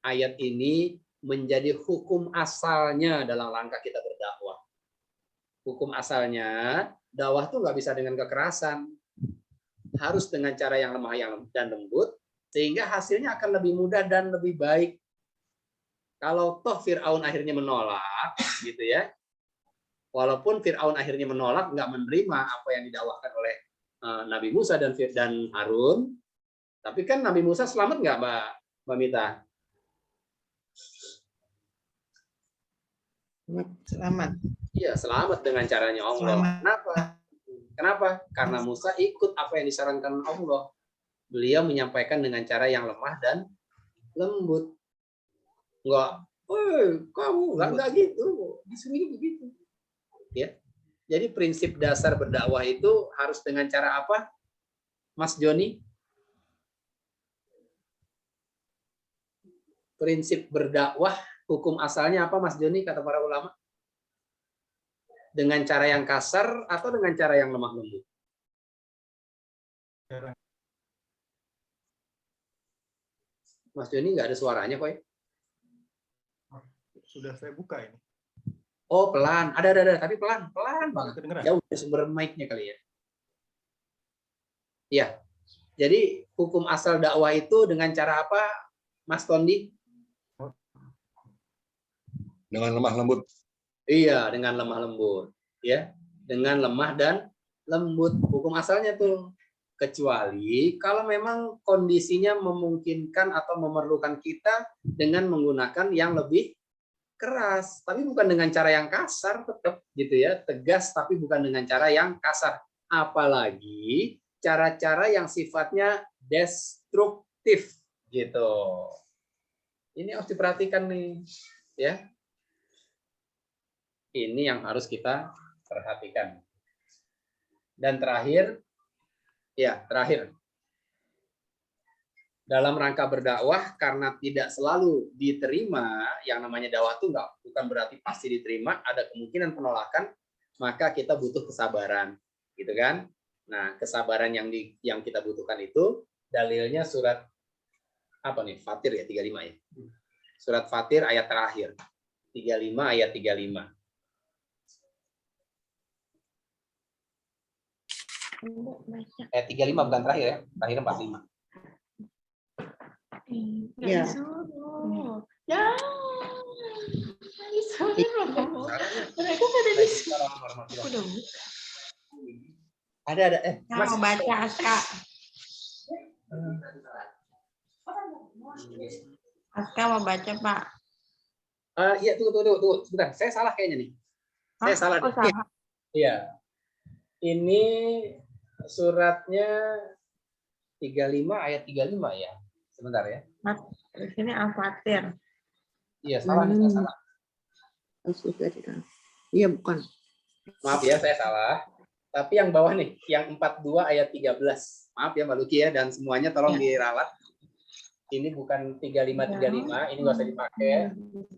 ayat ini menjadi hukum asalnya dalam rangka kita berdakwah. Hukum asalnya, dakwah tuh nggak bisa dengan kekerasan. Harus dengan cara yang lemah dan lembut, sehingga hasilnya akan lebih mudah dan lebih baik. Kalau toh Fir'aun akhirnya menolak, gitu ya, walaupun Fir'aun akhirnya menolak, nggak menerima apa yang didakwahkan oleh Nabi Musa dan Harun, tapi kan Nabi Musa selamat nggak, Mbak Mita? Selamat. Iya, selamat dengan caranya Allah. Kenapa? Karena Musa ikut apa yang disarankan Allah. Beliau menyampaikan dengan cara yang lemah dan lembut. Kamu nggak gitu. Di sini begitu. Ya. Jadi prinsip dasar berdakwah itu harus dengan cara apa, Mas Joni? Prinsip berdakwah hukum asalnya apa, Mas Joni, kata para ulama? Dengan cara yang kasar atau dengan cara yang lemah lembut? Mas Joni nggak ada suaranya kok ya? Sudah saya buka ini. Oh, pelan. Ada, tapi pelan banget. Jauh dari sumber mic-nya kali ya. Iya. Jadi hukum asal dakwah itu dengan cara apa, Mas Tondi? Dengan lemah lembut. Iya, dengan lemah lembut, ya. Dengan lemah dan lembut hukum asalnya tuh. Kecuali kalau memang kondisinya memungkinkan atau memerlukan kita dengan menggunakan yang lebih keras, tapi bukan dengan cara yang kasar, tetap gitu ya, tegas tapi bukan dengan cara yang kasar. Apalagi cara-cara yang sifatnya destruktif gitu. Ini harus diperhatikan nih, ya. Ini yang harus kita perhatikan. Dan terakhir, dalam rangka berdakwah, karena tidak selalu diterima, yang namanya dakwah itu bukan berarti pasti diterima, ada kemungkinan penolakan, maka kita butuh kesabaran, gitu kan? Nah, kesabaran yang kita butuhkan itu dalilnya surat apa nih? Fatir ya, 35 ya. Surat Fatir ayat terakhir. 35 ayat 35. 35 bukan terakhir ya, terakhir 45. Ya. Ya. Mereka pada di sini. Ada. Mas mau baca Aska. Aska mau baca, Pak. Iya, tunggu. Sebentar, saya salah kayaknya nih. Saya salah. Iya. Ini suratnya 35 ayat 35 ya. Sebentar ya. Mas, di sini Al-Fatir. Iya, salah. Saya salah. Iya, bukan. Maaf ya, saya salah. Tapi yang bawah nih, yang 42 ayat 13. Maaf ya Mbak Luki ya, dan semuanya tolong diralat. Ini bukan 35, ini nggak usah dipakai ya.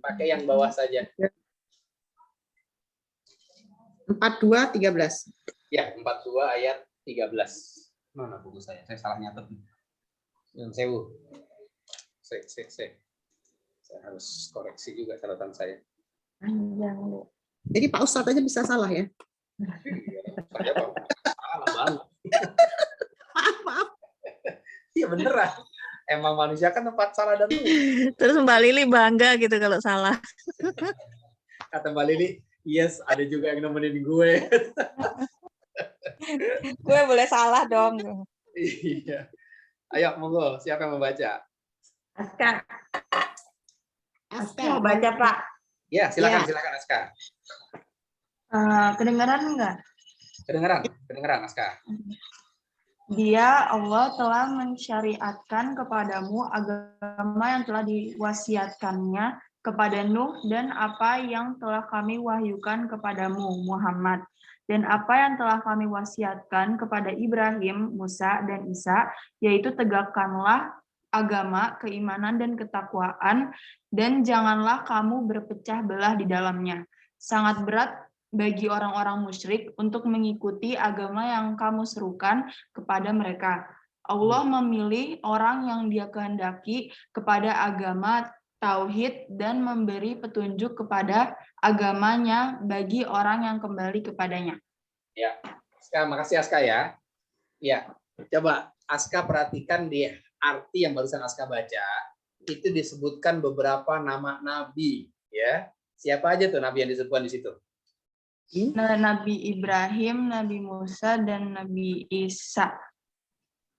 Pakai yang bawah saja. 42, 13. Ya, 42 ayat 13. Mana buku saya? Saya salah nyatet. Yang sewu. Saya harus koreksi juga catatan saya. Jadi Pak Ustadz aja bisa salah ya? Saya salah banget. Maaf. Iya beneran. Emang manusia kan tempat salah dan Terus Mbak Lili bangga gitu kalau salah. kata Mbak Lili, yes, ada juga yang nemenin gue. Gue boleh salah dong. Iya. Ayo, monggo, siapa yang membaca? Aska. Aska. Mau baca, Pak? Ya, silakan, Ya. silakan Aska. Kedengaran enggak? Kedengeran Aska. Dia, Allah, telah mensyariatkan kepadamu agama yang telah diwasiatkannya kepada Nuh dan apa yang telah kami wahyukan kepadamu, Muhammad. Dan apa yang telah kami wasiatkan kepada Ibrahim, Musa, dan Isa, yaitu tegakkanlah agama, keimanan, dan ketakwaan, dan janganlah kamu berpecah belah di dalamnya. Sangat berat bagi orang-orang musyrik untuk mengikuti agama yang kamu serukan kepada mereka. Allah memilih orang yang Dia kehendaki kepada agama tauhid dan memberi petunjuk kepada agamanya bagi orang yang kembali kepadanya. Ya, Aska, makasih Aska ya. Ya, coba Aska perhatikan di arti yang barusan Aska baca, itu disebutkan beberapa nama nabi, ya. Siapa aja tuh nabi yang disebutkan di situ? Nabi Ibrahim, Nabi Musa, dan Nabi Isa.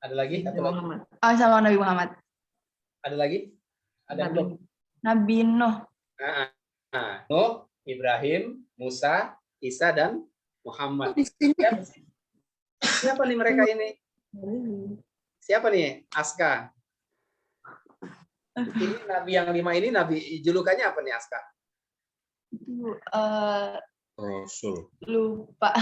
Ada lagi? Satu lagi. Oh, sama Nabi Muhammad. Ada lagi? Ada belum? Nabi Nuh. Nuh, Ibrahim, Musa, Isa, dan Muhammad. Siapa nih mereka ini? Siapa nih? Aska. Ini nabi yang 5 ini, nabi julukannya apa nih Aska? Rasul. Lupa.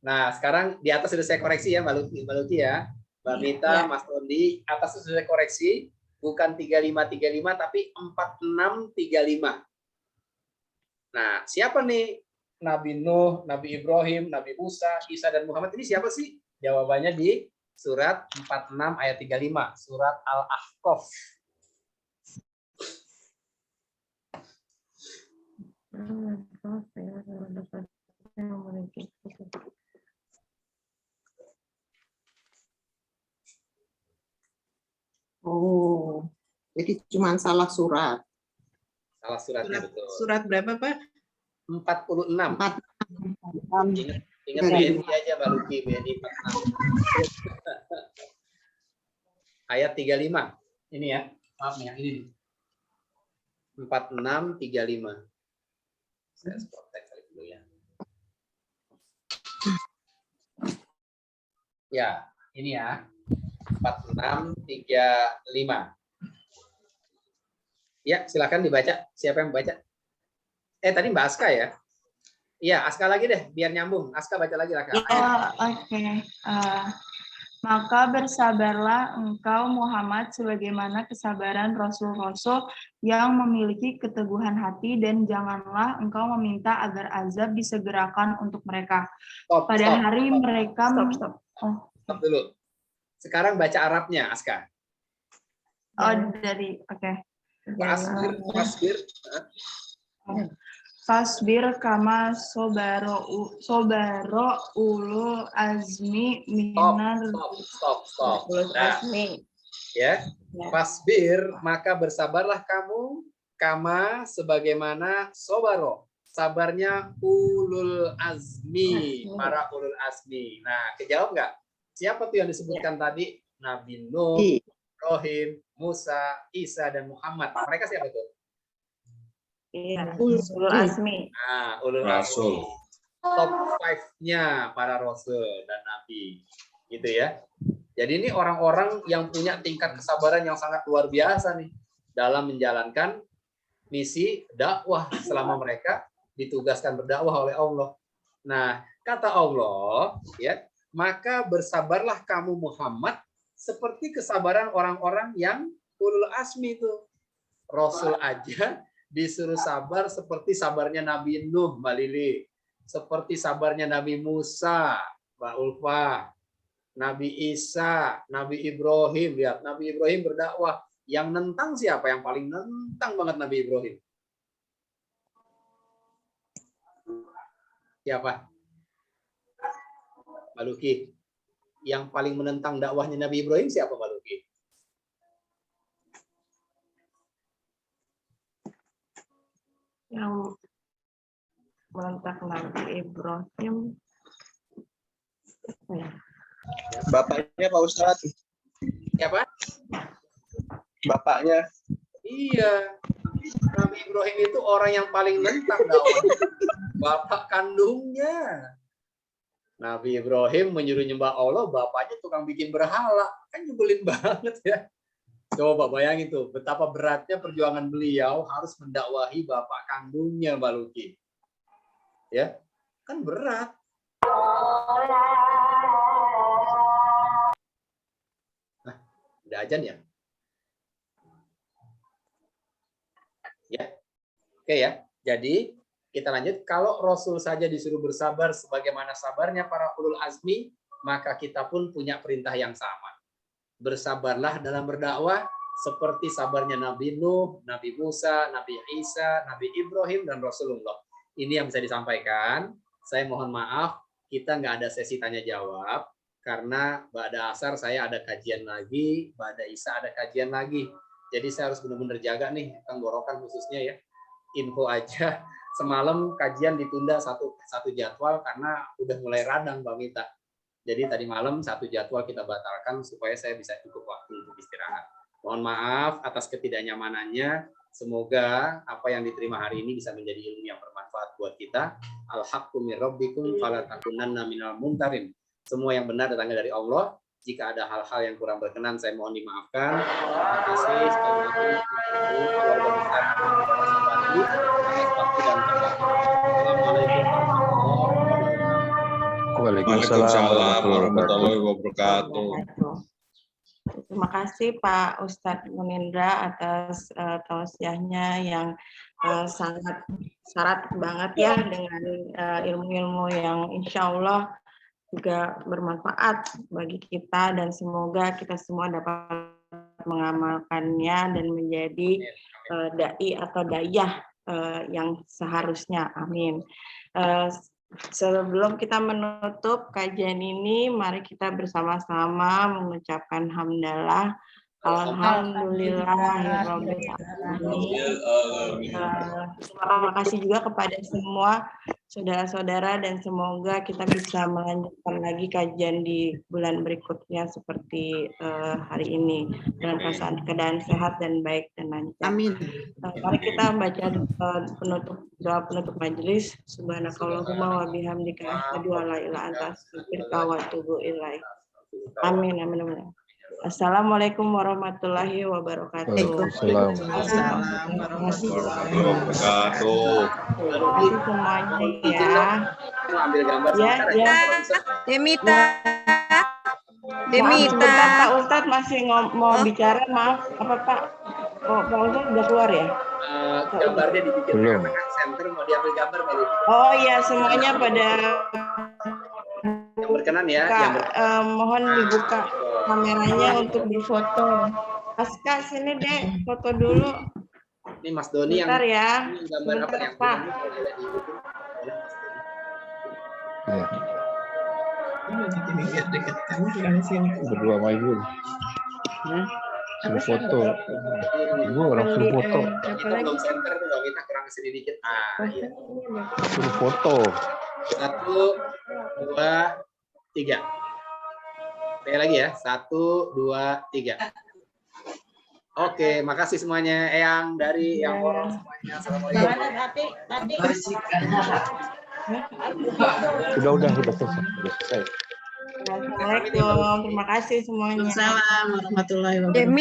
Nah, sekarang di atas sudah saya koreksi ya, Mbak Luti ya. Mbak Mita, Mas Tondi, atas sudah saya koreksi, bukan 3535 tapi 4635. Nah, siapa nih Nabi Nuh, Nabi Ibrahim, Nabi Musa, Isa, dan Muhammad ini siapa sih? Jawabannya di surat 46 ayat 35, surat Al-Ahqaf. Oh, jadi cuma salah surat. Salah suratnya betul. Surat berapa, Pak? 46. Ingat Dari- BNI aja Mbak Luki, BNI 46. Ayat 35. Ini ya. Maaf nih, yang ini nih. 4635. Saya spot text dulu ya. Ya, ini ya. 4635. Ya, silakan dibaca. Siapa yang baca? Tadi Mbak Aska ya? Iya, Aska lagi deh, biar nyambung. Aska baca lagi lah, Kak. Oke. Maka bersabarlah engkau Muhammad sebagaimana kesabaran Rasul-Rasul yang memiliki keteguhan hati dan janganlah engkau meminta agar azab disegerakan untuk mereka. Pada hari mereka... Stop dulu. Sekarang baca Arabnya, Aska. Oke. Fasbir. Fasbir kama sobaro ulul azmi minar. Stop. Nah, ya. Fasbir, maka bersabarlah kamu kama sebagaimana sobaro. Sabarnya ulul azmi, para ulul azmi. Nah, kejawab nggak? Siapa tuh yang disebutkan tadi? Nabi Nuh, Ibrahim, Musa, Isa, dan Muhammad. Mereka siapa tuh? Iya, ulul azmi. Nah, ulul Rasul. azmi. Top 5-nya para rasul dan nabi. Gitu ya. Jadi ini orang-orang yang punya tingkat kesabaran yang sangat luar biasa nih dalam menjalankan misi dakwah selama mereka ditugaskan berdakwah oleh Allah. Nah, kata Allah, ya, maka bersabarlah kamu Muhammad seperti kesabaran orang-orang yang ulul azmi itu. Rasul aja disuruh sabar seperti sabarnya Nabi Nuh, Mbak Lili. Seperti sabarnya Nabi Musa, Mbak Ulfa. Nabi Isa, Nabi Ibrahim. Lihat, Nabi Ibrahim berdakwah Yang nentang siapa? Yang paling nentang banget Nabi Ibrahim? Siapa? Maluki. Yang paling menentang dakwahnya Nabi Ibrahim siapa, Maluki? Yang menentang Nabi Ibrahim. Apa ya? Bapaknya Pak Ustadz. Siapa? Bapaknya. Iya. Nabi Ibrahim itu orang yang paling nentang dakwahnya. Bapak kandungnya. Nabi Ibrahim menyuruh nyembah Allah, bapaknya tukang bikin berhala. Kan nyebelin banget ya. Coba bayangin tuh, betapa beratnya perjuangan beliau harus mendakwahi bapak kandungnya, Mbak Luki. Ya, kan berat. Nah, udah ajan ya? Ya, oke ya. Jadi kita lanjut. Kalau Rasul saja disuruh bersabar sebagaimana sabarnya para ulul azmi, maka kita pun punya perintah yang sama. Bersabarlah dalam berdakwah seperti sabarnya Nabi Nuh, Nabi Musa, Nabi Isa, Nabi Ibrahim, dan Rasulullah. Ini yang bisa disampaikan. Saya mohon maaf, kita nggak ada sesi tanya jawab karena ba'da asar saya ada kajian lagi, ba'da Isa ada kajian lagi. Jadi saya harus benar-benar jaga nih tenggorokan khususnya ya. Info aja. Semalam kajian ditunda satu jadwal karena udah mulai radang Mbak Mita. Jadi tadi malam satu jadwal kita batalkan supaya saya bisa cukup waktu untuk istirahat. Mohon maaf atas ketidaknyamanannya. Semoga apa yang diterima hari ini bisa menjadi ilmu yang bermanfaat buat kita. Al-haqqu min rabbikum fala takunanna minal mumtarin. Semua yang benar datangnya dari Allah. Jika ada hal-hal yang kurang berkenan, saya mohon dimaafkan. Terima kasih. Sekali lagi, keluarga besar, Waalaikumsalam warahmatullahi wabarakatuh. Terima kasih Pak Ustadz Munindra atas tausiahnya yang sangat syarat banget ya dengan ilmu-ilmu yang insya Allah juga bermanfaat bagi kita dan semoga kita semua dapat mengamalkannya dan menjadi dai atau dayah yang seharusnya. Amin. Sebelum kita menutup kajian ini, mari kita bersama-sama mengucapkan hamdalah. Alhamdulillahirabbil alamin. Terima kasih juga kepada semua saudara-saudara dan semoga kita bisa melanjutkan lagi kajian di bulan berikutnya seperti hari ini dalam keadaan sehat dan baik dan lancar. Amin. Mari kita baca doa penutup majelis. Subhanakallahumma wa bihamdika asyhadu an la ilaha illa anta astaghfiruka wa atubu ilaik. Amin amin amin. Assalamualaikum warahmatullahi wabarakatuh. Waalaikumsalam warahmatullahi wabarakatuh. Terima kasih semuanya ya. Ambil gambar ya. Demita. Pak Ustadz masih mau bicara, maaf. Apa Pak? Oh, Pak Ustadz udah keluar ya? Gambarnya dibikin belum. Center mau diambil gambar baru. Oh iya, semuanya pada yang berkenan ya. Mohon dibuka kameranya untuk difoto. Aska sini deh, foto dulu. Ini Mas Doni bentar yang ya. gambar apa yang Pak. Berdua sama Ibu. Suruh foto. Ibu orang suruh foto. Belum center tuh Mbak Mita kurang kesini dikit. Iya. Suruh foto. 1, 2, 3. Sekali lagi ya. 1, 2, 3. Oke, makasih semuanya. Eyang dari yang orang semuanya. Assalamualaikum. Udah selesai. Assalamualaikum. Terima kasih semuanya. Assalamualaikum warahmatullahi wabarakatuh.